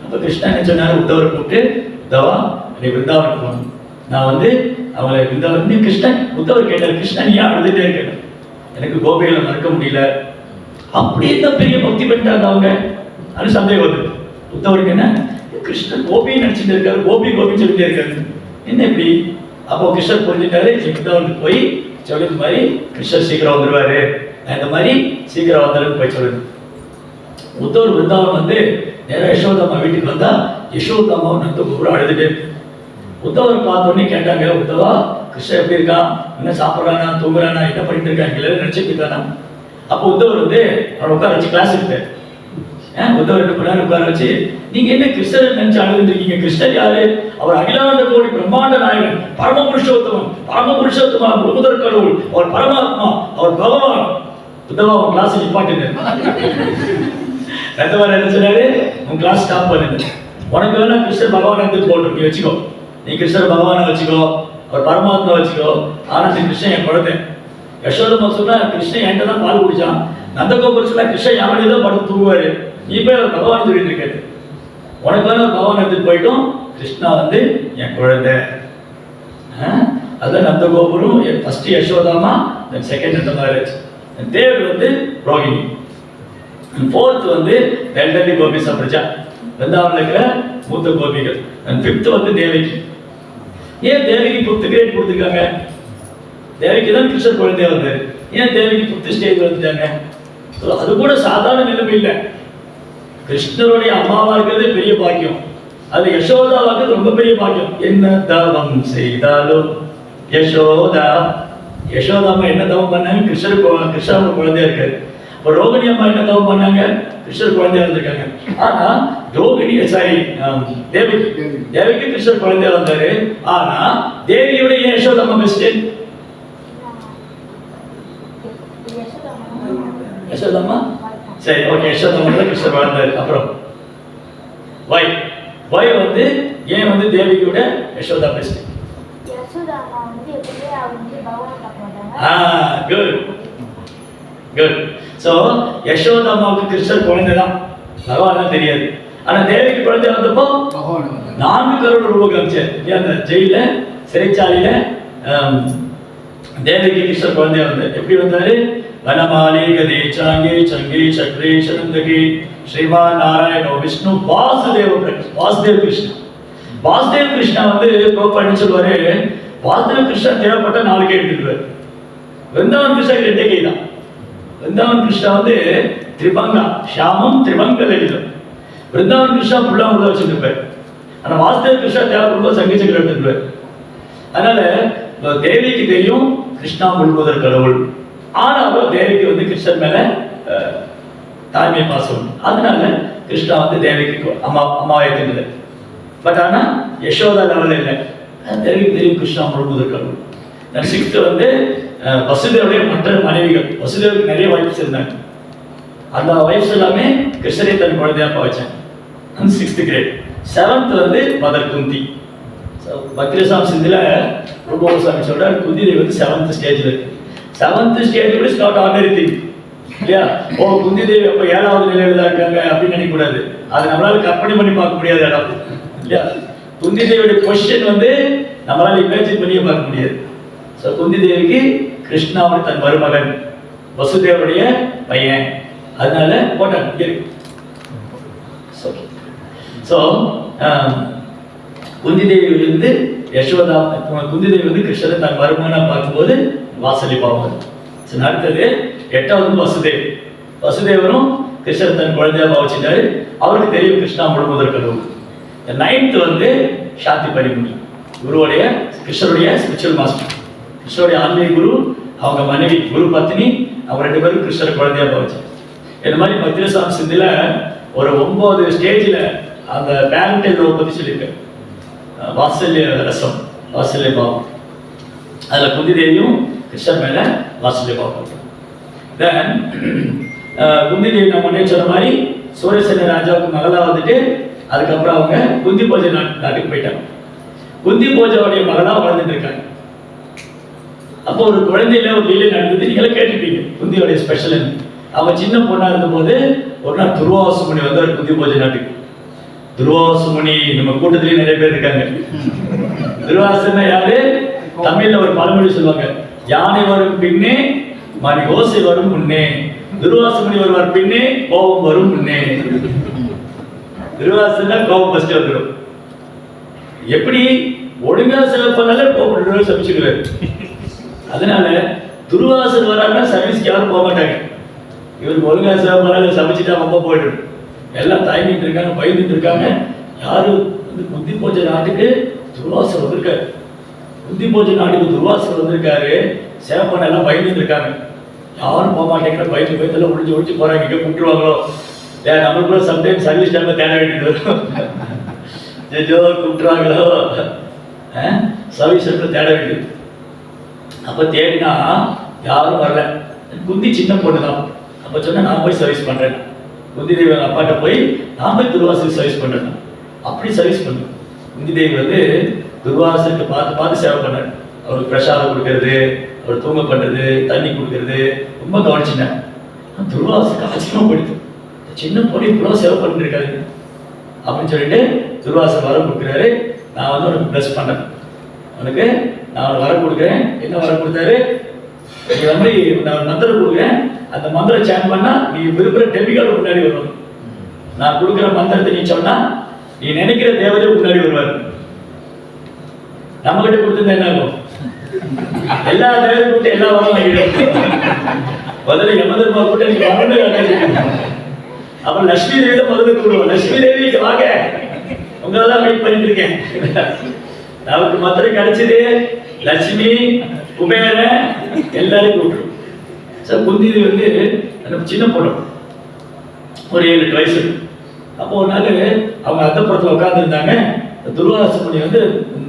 அப்ப கிருஷ்ணா என்ன சொன்னாரு? உத்தவரை கூப்பிட்டு, உத்தவா நீ விருந்தாவனுக்கு போகணும், நான் வந்து அவங்களை விருந்தாவன். கிருஷ்ணன் உத்தவர் கேட்டார், கிருஷ்ணன் ஏன் அழுதுட்டே இருக்கேன்? எனக்கு கோபிகளை மறக்க முடியல. அப்படி என்ன பெரிய பக்தி பண்ணிட்டாங்க அவங்க, அது சந்தேகம் வருது உத்தவருக்கு. என்ன கிருஷ்ணன் கோபியை நினைச்சிட்டு இருக்காரு, கோபி கோபின்னு சொல்லிட்டே இருக்காரு, என்ன இப்படி? அப்போ கிருஷ்ணர் புரிஞ்சுட்டாரு, உத்தவருக்கு போய் சொல்லுது மாதிரி கிருஷ்ணர் சீக்கிரம் வந்துருவாரு, நான் இந்த மாதிரி சீக்கிரம் வந்தாருன்னு போய் சொல்லுது. உத்தவர் விருந்தாவன் வந்து நேரம் யசோதாமா வீட்டுக்கு வந்தா யசோதாமாவும் நந்தகோபுரம் அழுதுட்டு. உத்தவரை பார்த்தோன்னே கேட்டாங்க, உத்தவா கிருஷ்ணன் எப்படி இருக்கான், என்ன சாப்பிட்றானா, தூங்குறானா, என்ன பண்ணிட்டு இருக்காங்க, எல்லாரும் நினைச்சிட்டு இருக்கானா? அப்போ உத்தவர் வந்து அவரை உட்கார வச்சு கிளாஸ் எடுத்தார். உத்தவர் என்ன பண்ணாரு? உட்கார வச்சு, நீங்க என்ன கிருஷ்ணர் நினைச்சு அழுதுட்டு இருக்கீங்க? கிருஷ்ணர் யாரு? அவர் அகிலாண்ட கோடி பிரம்மாண்ட நாயகன், பரம புருஷோத்தமன், பரம புருஷோத்தமா, முழுமுதற் கடவுள், அவர் பரமாத்மா, அவர் பகவான். உத்தவா உன் கிளாஸ் நிப்பாட்டுங்க. நந்தவர் என்ன சொன்னாரு? உன் கிளாஸ் ஸ்டாப் பண்ணுங்க, உனக்கு வேணா கிருஷ்ணர் பகவான் எடுத்து போட்டு நீ வச்சுக்கோ, நீ கிருஷ்ணர் பகவானை வச்சுக்கோ, அவர் பரமாத்மா வச்சுக்கோ, ஆனா நீ கிருஷ்ணன் என் குழந்தை. யசோதமா சொன்னா கிருஷ்ணன் என்கிட்ட தான் பால் குடிச்சான், நந்தகோபுரம் சொன்னா கிருஷ்ணன் யாருடைய தான் படுத்து தூங்குவாரு, நீ போய் அவர் பகவான் சொல்லிட்டு இருக்காரு, உனக்கு வேணா பகவான் எடுத்துட்டு போயிட்டோம், கிருஷ்ணா வந்து என் குழந்தை. அதான் நந்தகோபுரம் ஃபர்ஸ்ட் யசோதாமா, செகண்ட் நந்த மகாராஜ், தேர்ட் வந்து ரோகிணி, ஃபோர்த் வந்து எல்டர்லி கோபிஸ் பிரஜா, ரெண்டாவது இருக்கிற மூத்த கோபிகள், ஃபிஃப்த் வந்து தேவகி. ஏன் தேவிக்கு 5th கிரேட் கொடுத்துருக்காங்க? தேவிக்கு தான் கிருஷ்ணர் குழந்தையா வந்தாரு, ஏன் தேவிக்கு 5th ஸ்டேஜ் வந்துட்டாங்க? அது கூட சாதாரண நிலைமை இல்லை. கிருஷ்ணருடைய அம்மாவா இருக்கிறது பெரிய பாக்கியம், அது யசோதாவாக்கு ரொம்ப பெரிய பாக்கியம். என்ன தவம் செய்தாலும் யசோதா அம்மா என்ன தவம் பண்ணாங்க? கிருஷ்ணர் குழந்தையா இருக்காரு. இப்போ ரோகிணி அம்மா என்ன தவம் பண்ணாங்க? கிருஷ்ணர் குழந்தையா இருந்திருக்காங்க. ஆனா தேவிக்கு கிருஷ்ணர் குழந்தையா வந்தாரு. ஆனா தேவியுடைய யசோதம்மா பெஸ்ட். யசோதம்மா சரி, ஓகே, யசோதம்மா கிருஷ்ணர் வளர்ந்தாரு. அப்புறம் வை வந்து ஏன் வந்து தேவியோட யசோதா பெஸ்ட்? குட். சோ யசோதாமாவுக்கு கிருஷ்ணர் குழந்தை தான், பகவான் தெரியாது. ஆனா தேவிக்கு குழந்தை வந்தப்போ 4 கரோட ரூபாய் காமிச்சார். அந்த ஜெயில சிறைச்சாலையில தேவிக்கு கிருஷ்ணர் குழந்தையா வந்தார். எப்படி வந்தாரு? வனமாலே கதே சாங்கே சங்கே சக்ரே சனந்தகே ஸ்ரீமான் நாராயணோ விஷ்ணு வாசுதேவ கிருஷ்ணா வந்து கோபால் சொல்லுவாரு, வாசுதேவ கிருஷ்ணா தேவைப்பட்ட 4 கை எடுத்துருவாரு. விருந்தாவன் கிருஷ்ணா 2 கை தான். விருந்தாவன் கிருஷ்ணா வந்து திரிபங்கா ஷியாமம் திரிபங்க லலிதம். விருந்தாவன் கிருஷ்ணா புள்ளா உள்ள வச்சுருப்பார். ஆனா வாசுதேவ கிருஷ்ணா தேவைப்படும்போது சங்கி சக்கரம் எடுத்துருப்பார். அதனால தேவிக்கு தெரியும் கிருஷ்ணா முழுவதற்கு கடவுள். ஆனாலும் தேவிக்கு வந்து கிருஷ்ணன் மேல தாய்மை பாசம், அதனால கிருஷ்ணா வந்து தேவிக்கு அம்மாவை ஏற்றுக்கல. பட் ஆனா யசோதா லெவலில் இல்லை, தேவிக்கு தெரியும் கிருஷ்ணா முழுவதற்கு கடவுள். 6th வந்து வசுதேவுடைய மற்ற மனைவிகள், வசுதேவுக்கு நிறைய வைஃப்ஸ் இருந்தாங்க. அந்த வைஃப்ஸ் எல்லாமே கிருஷ்ணரை தன் குழந்தையா வச்சாங்க. 6th great. 7th வந்து மதர் குந்தி. பக்திரசாமி சிந்தில ரூபகோசாமி சொல்றாரு, குந்தி தேவி வந்து 7th ஸ்டேஜ்ல இருக்கு. 7th ஸ்டேஜ் கூட நாட் ஆர்டினரி திங் இல்லையா? குந்தி தேவி அப்ப 7வது நிலையில தான் இருக்காங்க அப்படின்னு நினைக்க கூடாது. அது நம்மளால கற்பனை பண்ணி பார்க்க முடியாத இடம் இல்லையா? குந்தி தேவியோட பொசிஷன் வந்து நம்மளால இமேஜின் பண்ணியே பார்க்க முடியாது. ஸோ குந்தி தேவிக்கு கிருஷ்ணாவுடைய தன் மருமகன், வசுதேவருடைய பையன், அதனால போட்டாங்க. ஸோ குந்தி தேவி வந்து யசோதா, குந்தி தேவி வந்து கிருஷ்ணரை தன் மருமகனா பார்க்கும்போது வாசலி பாவம். அடுத்தது 8வது வசுதேவரும் கிருஷ்ணர் தன் குழந்தையா பாவச்சிட்டாரு. அவருக்கு தெரியும் கிருஷ்ணா முழுவதற்கு கடவுள். 9th வந்து சாந்தி பரிமுனி, குருவுடைய கிருஷ்ணருடைய ஸ்பிரிச்சுவல் மாஸ்டர், கிருஷ்ணருடைய ஆன்மீக குரு, அவங்க மனைவி குரு பத்னி, அவங்க 2 பேரும் கிருஷ்ணர் குழந்தையா பாவச்சார். இந்த மாதிரி பக்திரசாமி சிந்தில ஒரு 9 ஸ்டேஜில் அந்த பேரண்டல் லவ் பற்றி சொல்லியிருக்காரு. வாத்சல்ய ரசம், வாத்சல்ய பாவம், அதில் குந்தி தேவியும் கிருஷ்ணர் மேல வாத்சல்ய பாவம். தென் குந்தி தேவி நம்ம முன்னே சொன்ன மாதிரி சூரியசேன ராஜாவுக்கு மகளா வந்துட்டு அதுக்கப்புறம் அவங்க குந்தி பூஜை நாட்டுக்கு போயிட்டாங்க. குந்தி பூஜையோடைய மகளா வளர்ந்துட்டு இருக்காங்க. அப்போ ஒரு குழந்தையில ஒரு லீலை நடந்தது, நீங்களே கேட்டுட்டீங்க குந்தியோடைய ஸ்பெஷல். அவன் சின்ன பொண்ணா இருந்தபோது ஒரு நாள் துர்வாச முனி வந்தார் குந்தி பூஜை நாட்டுக்கு. துர்வாச முனி நம்ம கூட்டத்திலேயே நிறைய பேர் இருக்காங்க. துர்வாசன்னா யாரு? தமிழ்ல ஒரு பழமொழி சொல்லுவாங்க, யானை வரும் பின்னே மணி ஓசை வரும் முன்னே. துர்வாச முனி வருவார் பின்னே, கோபம் வரும் முன்னே. துர்வாசன்னா கோபம் ஃபர்ஸ்ட் வந்துடும். எப்படி ஒழுங்கா செலவு பண்ணாலே கோபம் சமைச்சுக்கிறாரு. அதனால துர்வாசன் வராங்கன்னா சர்வீஸ்க்கு யாரும் போக மாட்டாங்க. இவருக்கு ஒழுங்கா செலவு பண்ணாலும் சமைச்சுட்டா ரொம்ப போயிடும். எல்லாம் தயங்கிட்டு இருக்காங்க, பயந்துட்டு இருக்காங்க. யாரும் வந்து குந்தி பூஜை நாட்டுக்கு துர்வாசர் வந்திருக்காரு. குந்தி பூஜை நாட்டுக்கு துர்வாசர் வந்திருக்காரு. சேவப்பண்ண எல்லாம் பயந்துட்டு இருக்காங்க. யாரும் போக மாட்டேங்கிற பயந்து ஒழிச்சு போறாங்க. இங்கே கூப்பிட்டுருவாங்களோ, நம்மளுக்கு கூட சம்டைம் சர்வீஸ் டைம்ல தேட வேண்டியது வரும். ஜோ கூப்பிட்டுருவாங்களோ, சர்வீஸ் டைம்ல தேட வேண்டியது. அப்ப தேடினா யாரும் வரல. குந்தி சின்ன பொண்ணு தான். அப்ப சொன்னா நான் போய் சர்வீஸ் பண்றேன். குந்தி தேவி அப்பாட்ட போய் நான் போய் துர்வாசருக்கு சர்வீஸ் பண்றேன். அப்படி சர்வீஸ் பண்ணு. குந்தி தேவி வந்து துர்வாசருக்கு பார்த்து சேவை பண்ணாரு. அவருக்கு பிரசாதம் கொடுக்கறது, அவர் தூங்க பண்றது, தண்ணி கொடுக்கறது ரொம்ப கவனிச்சுட்டேன். துர்வாசருக்கு ஆச்சரியமா போயிடுது. சின்ன பொண்ணு இவ்வளோ சேவை பண்ணிட்டு இருக்காரு அப்படின்னு சொல்லிட்டு துர்வாசர் வரம் கொடுக்குறாரு. நான் வந்து உனக்கு பிளஸ் பண்ணேன், உனக்கு நான் வரம் கொடுக்குறேன். என்ன வரம் கொடுத்தாரு? நீ வந்து நான் மந்திரம் கொடுக்குறேன், அந்த மந்திரம் சேன் பண்ணா நீ விரும்புகிற டெம்பிகால் முன்னாடி வருவாங்க. நான் கொடுக்குற மந்திரத்தை நீ சொன்னா நீ நினைக்கிற தேவதை முன்னாடி வருவார். நம்ம கிட்ட கொடுத்துருந்தா என்ன ஆகும்? எல்லா தேவையும் கூப்பிட்டு எல்லா வரம் வாங்கிடும். முதல்ல யமதர்மா கூட்ட நீங்க வரணும். அப்புறம் லட்சுமி தேவி தான் முதல்ல கூடுவோம். லட்சுமி தேவி வாங்க, உங்களெல்லாம் வெயிட் பண்ணிட்டு இருக்கேன். நமக்கு மாத்திரம் கிடைச்சது லட்சுமி குபேர எல்லாரும் கூப்பிடும். சார் குந்தி வந்து அந்த சின்ன பொண்ணு ஒரு 7-8 வயசு. அப்போ ஒரு நாள் அவங்க அந்தப்புறத்தில் உட்காந்துருந்தாங்க. துர்வாச முனி வந்து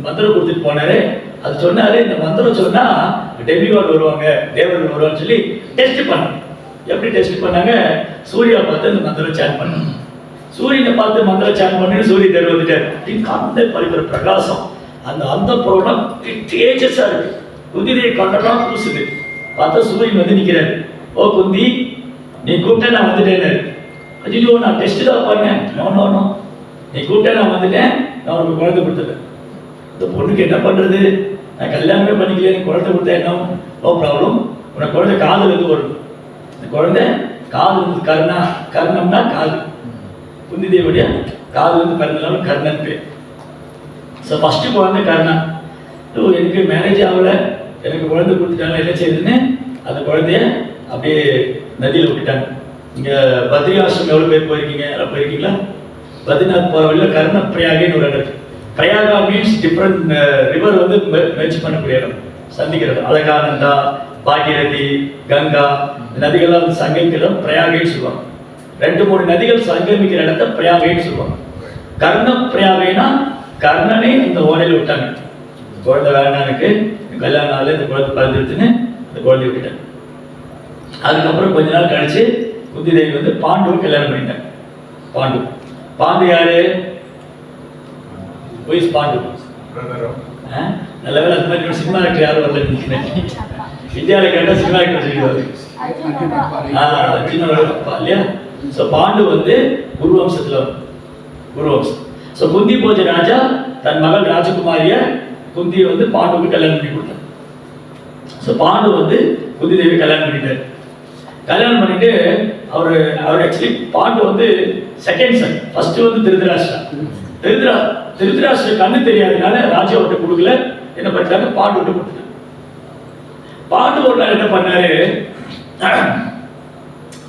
மந்திரம் கொடுத்துட்டு போனாரு. அது சொன்னாரு, இந்த மந்திரம் சொன்னா டெமிகாட் வருவாங்க, தேவர்கள் வருவான்னு சொல்லி டெஸ்ட் பண்ணாங்க. எப்படி டெஸ்ட் பண்ணாங்க? சூர்யா பார்த்து அந்த மந்திரம் சேன் பண்ணாங்க. சூரியனை பார்த்து மந்திரம் சேன் பண்ணி சூரிய தேர் வந்துட்டாரு. கண்ணை பறிக்கிற பிரகாசம், அந்த புறம் தேஜஸா இருக்கு. குந்திரை கண்ணெல்லாம் பூசுது. பார்த்தா சூரியன் வந்து நிக்கிறாரு. ஓ குந்தி, நீ கூப்பிட்ட நான் வந்துட்டேன். ஐயோ நான் டெஸ்ட் தான் பண்ணேன். நோ, நீ கூப்பிட்ட நான் வந்துட்டேன், நான் உனக்கு குழந்தை கொடுத்துட்டேன். இந்த பொண்ணுக்கு என்ன பண்றது? நான் கல்யாணமே பண்ணிக்கல, எனக்கு குழந்தை கொடுத்தா என்ன? நோ ப்ராப்ளம், உனக்கு குழந்தை காதுல இருந்து வரும். இந்த குழந்தை காது இருந்து கர்ணம்னா காது. குந்தி தேவியுடைய காது வந்து பிறந்தனாலும் கர்ணன் பேர். ஸோ ஃபர்ஸ்ட் குழந்தை கர்ணா. எனக்கு மேரேஜ் ஆகல, எனக்கு குழந்தை கொடுத்துட்டாங்க, என்ன செய்யுதுன்னு அந்த குழந்தைய அப்படியே நதியில் விட்டுட்டாங்க. இங்கே பத்ரிகாசிரம் எவ்வளோ பேர் போயிருக்கீங்க? எல்லாம் போயிருக்கீங்களா? பத்ரிநாத் போகிற வழியில் கர்ண பிரயாகின்னு ஒரு இடம் இருக்கு. பிரயாகா மீன்ஸ் டிஃப்ரெண்ட் ரிவர் வந்து மேட்ச் பண்ணக்கூடிய இடம், சந்திக்கிறது. அலகானந்தா, பாகீரதி, கங்கா நதிகள்லாம் வந்து சங்கமிக்கிற இடம் பிரயாகைன்னு சொல்லுவாங்க. 2-3 நதிகள் சங்கமிக்கிற இடத்த பிரயாகைன்னு சொல்லுவாங்க. கர்ண பிரயாகைனா கர்ணனை இந்த ஓடையில் விட்டாங்க. குழந்தை வேண்டானுக்கு, கல்யாணம் நாளில் இந்த குழந்தை பிறந்துருச்சுன்னு அந்த குழந்தைய விட்டாங்க. அதுக்கப்புறம் கொஞ்ச நாள் கழிச்சு குந்தி தேவி வந்து பாண்டுவை கல்யாணம் பண்ணிட்டாங்க. பாண்டு யாரு? பாண்டு நல்ல வேலை. அந்த மாதிரி சினிமா ஆக்டர் யாரும் வரல. இந்தியாவில் கேட்டால் சினிமா ஆக்டர் சொல்லிடுவாரு இல்லையா? ஸோ பாண்டு வந்து குருவம்சத்தில் குருவம்சம். ஸோ குந்தி போஜ ராஜா தன் மகள் ராஜகுமாரிய குந்தியை வந்து பாண்டுக்கு கல்யாணம் பண்ணி கொடுத்தார். ஸோ பாண்டு வந்து குந்தி தேவி கல்யாணம் பண்ணிட்டார். கல்யாணம் பண்ணிட்டு அவர் ஆக்சுவலி பாண்டு வந்து செகண்ட் சன். ஃபர்ஸ்ட் வந்து திருதராஷ்டிர கண்ணு தெரியாதனால ராஜா விட்டு கொடுக்கல. என்ன பண்ணிட்டாங்க? பாண்டு விட்டு கொடுத்துட்டாங்க. பாண்டு ஒரு நாள் என்ன பண்ணாரு?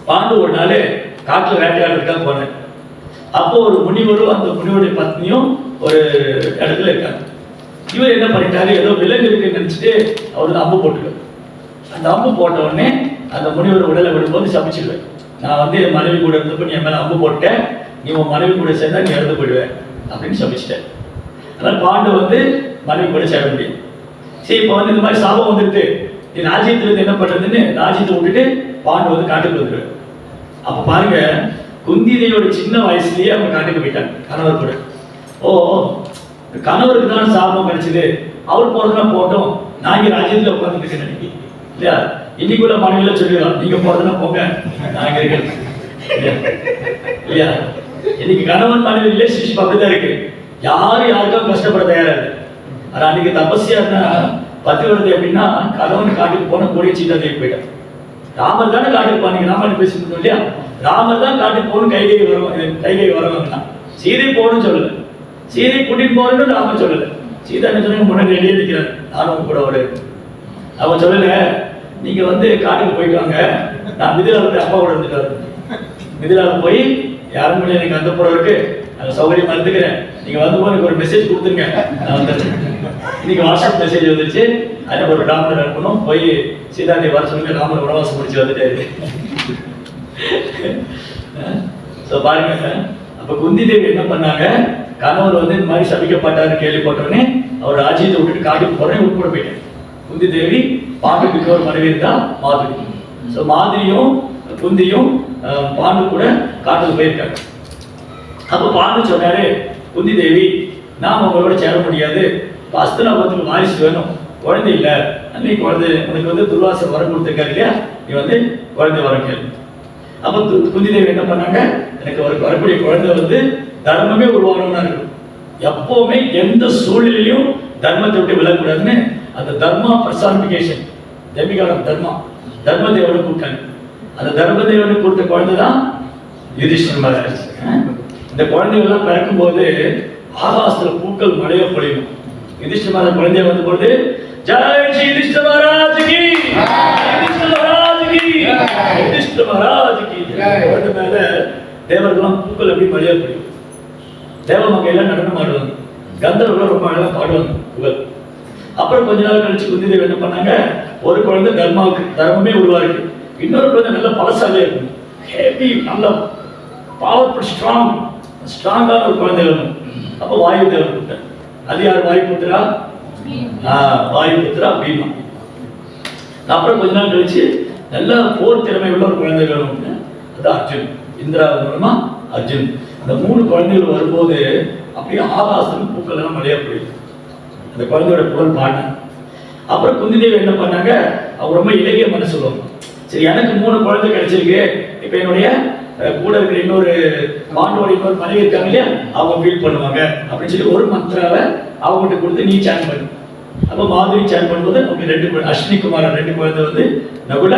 பாண்டு ஒரு நாள் காட்டுல வேட்டையாடுறதுக்காக போனேன். அப்போ ஒரு முனிவரும் அந்த முனிவருடைய பத்னியும் ஒரு இடத்துல இருக்காங்க. இவர் என்ன பண்ணிட்டாரு? ஏதோ விலங்கு இருக்குன்னு நினைச்சிட்டு அவருக்கு அம்பு போட்டுருக்காரு. அந்த அம்பு போட்ட உடனே அந்த முனிவர் உடலை விடும்போது சமைச்சிடுவேன். நான் வந்து என் மனைவி கூட இருந்தப்ப நீ என் மேலே அம்பு போட்டேன், நீ உன் மனைவி கூட சேர்ந்தா நீ இறந்து போயிடுவேன் அப்படின்னு சமைச்சிட்டேன். அதனால் பாண்டு வந்து மனைவி கூட சேர முடியும். சரி, இப்போ வந்து இந்த மாதிரி சாபம் வந்துடுது, நீ ராஜ்யத்திலிருந்து என்ன பண்ணுறதுன்னு ராஜ்யத்தை விட்டுட்டு பாண்டு வந்து காட்டுக்கு வந்துடுவேன். அப்போ பாருங்க, குந்தி தேவியோட சின்ன வயசுலயே அவங்க காட்டுக்கு போயிட்டாங்க கணவர் கூட. ஓ, கணவருக்கு தான் சாபம் கிடைச்சது, அவர் போறதுனா போட்டோம், நான் இங்கே ராஜ்யத்தில் உட்காந்துட்டு நினைக்கிறேன் இல்லையா? இன்னைக்குள்ள மனைவியில சொல்லிடலாம், நீங்க போறதுனா போங்க, நான் இருக்கேன் இல்லையா? இன்னைக்கு கணவன் மனைவி ரிலேஷன்ஷிப் அப்படிதான் இருக்கு. யாருக்கும் கஷ்டப்பட தயாராது. ஆனா அன்னைக்கு தபஸ்யா பத்திவரது எப்படின்னா, கணவன் காட்டுக்கு போன கூடிய சீதா தேவி போயிட்டான். ராமர் தானே காட்டுக்கு போனீங்க, ராமன் பேசிட்டு இல்லையா? ராமர் தான் காட்டுக்கு போகணும், கைகை வரவங்க. சீதை போகணும்னு சொல்லல, சீதை கூட்டிட்டு போறேன்னு ராமன் சொல்லல. சீதா என்ன சொன்னாங்க? முன்னாடி ரெடியே நிற்கிறாங்க, நானும் கூட ஒரு. அவன் சொல்லல, நீங்க வந்து காட்டுக்கு போயிட்டு வாங்க, நான் மிதிலால போய் அப்பா கூட இருந்துட்டாரு. மிதிலால போய் யாரும் முடியாது, எனக்கு அந்த புறம் இருக்கு, நான் சௌகரியமா இருந்துக்கிறேன், நீங்க வந்து போது எனக்கு ஒரு மெசேஜ் கொடுத்துருங்க, நான் வந்துடுறேன். இன்னைக்கு வாட்ஸ்அப் மெசேஜ் வந்துருச்சு, அதில் ஒரு டாக்டர் அனுப்பணும், போய் சீதாதேவி வர சொல்லுங்க, ராமர் வனவாசம் முடிச்சு வந்துட்டாரு. ஸோ பாருங்க, அப்போ குந்தி தேவி என்ன பண்ணாங்க? கணவர் வந்து இந்த மாதிரி சபிக்கப்பட்டாருன்னு கேள்விப்பட்டோடனே அவர் ராஜ்யத்தை விட்டுட்டு காட்டுக்கு போறேன் உட்பட போயிட்டேன். குந்தி தேவி பாண்டுக்கு ஒரு மனைவி இருந்தா மாதுரி. ஸோ மாதிரியும் குந்தியும் பாண்டு கூட காட்டுக்கு போயிருக்காங்க. அப்போ பாண்டு சொன்னாரு, குந்தி தேவி, நாம் உங்களோட சேர முடியாது, அஸ்தினாபுரத்துக்கு வாரிசு வேணும், குழந்தை இல்லை, அன்னைக்கு குழந்தை உனக்கு வந்து துர்வாசர் வரம் கொடுத்துருக்காரு இல்லையா, நீ வந்து குழந்தை வரம் கேள்வி. அப்போ குந்தி தேவி என்ன பண்ணாங்க? எனக்கு வரக்கூடிய குழந்தை வந்து தர்மமே உருவாகணும்னா இருக்கும். எப்பவுமே எந்த சூழ்நிலையும் தர்மத்தை விட்டு விலகக்கூடாதுன்னு அந்த தர்மா பர்சானிபிகேஷன், தேவிகாரம் தர்ம தேவனை கூப்பிட்டாங்க. அந்த தர்ம தேவனை கொடுத்த குழந்தை தான் யுதிஷ்டர் மகாராஜ். இந்த குழந்தைகள்லாம் பிறக்கும் போது ஆகாசத்துல பூக்கள் மழைய பொழியும். யுதிஷ்டிர மகாராஜ் குழந்தைய வந்து போது ஜெய் ஸ்ரீ யுதிஷ்டிர மகாராஜ் கி, யுதிஷ்டிர மகாராஜ் கி, யுதிஷ்டிர மகாராஜ் கி. குழந்தை மேல தேவர்களும் பூக்கள் அப்படி மழையா பொழியும். தேவ மங்கையெல்லாம் நடனம் ஆடுவாங்க, கந்தர்வர்கள் ரொம்ப அழகா பாடுவாங்க புகழ். அப்புறம் கொஞ்ச நாள் கழிச்சு குந்தி தேவி என்ன பண்ணாங்க, ஒரு குழந்தை தர்மமே உருவாருக்கு, இன்னொரு குழந்தை நல்ல பலசாலியா இருக்கும், ஹெவி, நல்ல பவர்ஃபுல், ஸ்ட்ராங்கான ஒரு குழந்தை வேணும். அப்போ வாயு தேவன் கூப்பிட்டேன். அது யார்? வாயுபுத்திரா, வாயுபுத்திரா பீமா. அப்புறம் கொஞ்ச நாள் கழிச்சு நல்ல போர் திறமை உள்ள ஒரு குழந்தை வேணும், அது அர்ஜுன். இந்திரா மூலமா அர்ஜுன். இந்த 3 குழந்தைகள் வரும்போது அப்படியே ஆகாசம் பூக்கள் எல்லாம் மழையா போயிடுது. அந்த குழந்தையோட புகழ் பாடின. அப்புறம் குந்தி தேவி என்ன பண்ணாங்க, அவங்க ரொம்ப இலகிய மனசு சொல்லுவாங்க. சரி, எனக்கு 3 குழந்தை கிடைச்சிருக்கு, இப்போ என்னுடைய கூட இருக்கிற இன்னொரு பாண்டோட இன்னொரு மனைவி இருக்காங்க இல்லையா, அவங்க ஃபீல் பண்ணுவாங்க அப்படின்னு சொல்லி ஒரு மந்திராவை அவங்ககிட்ட கொடுத்து நீ சேன் பண்ணு. அப்போ மாதவி சேன் பண்ணும்போது அவங்க 2 குழந்தை, அஸ்வினி குமாரன் 2 குழந்தை வந்து நகுல,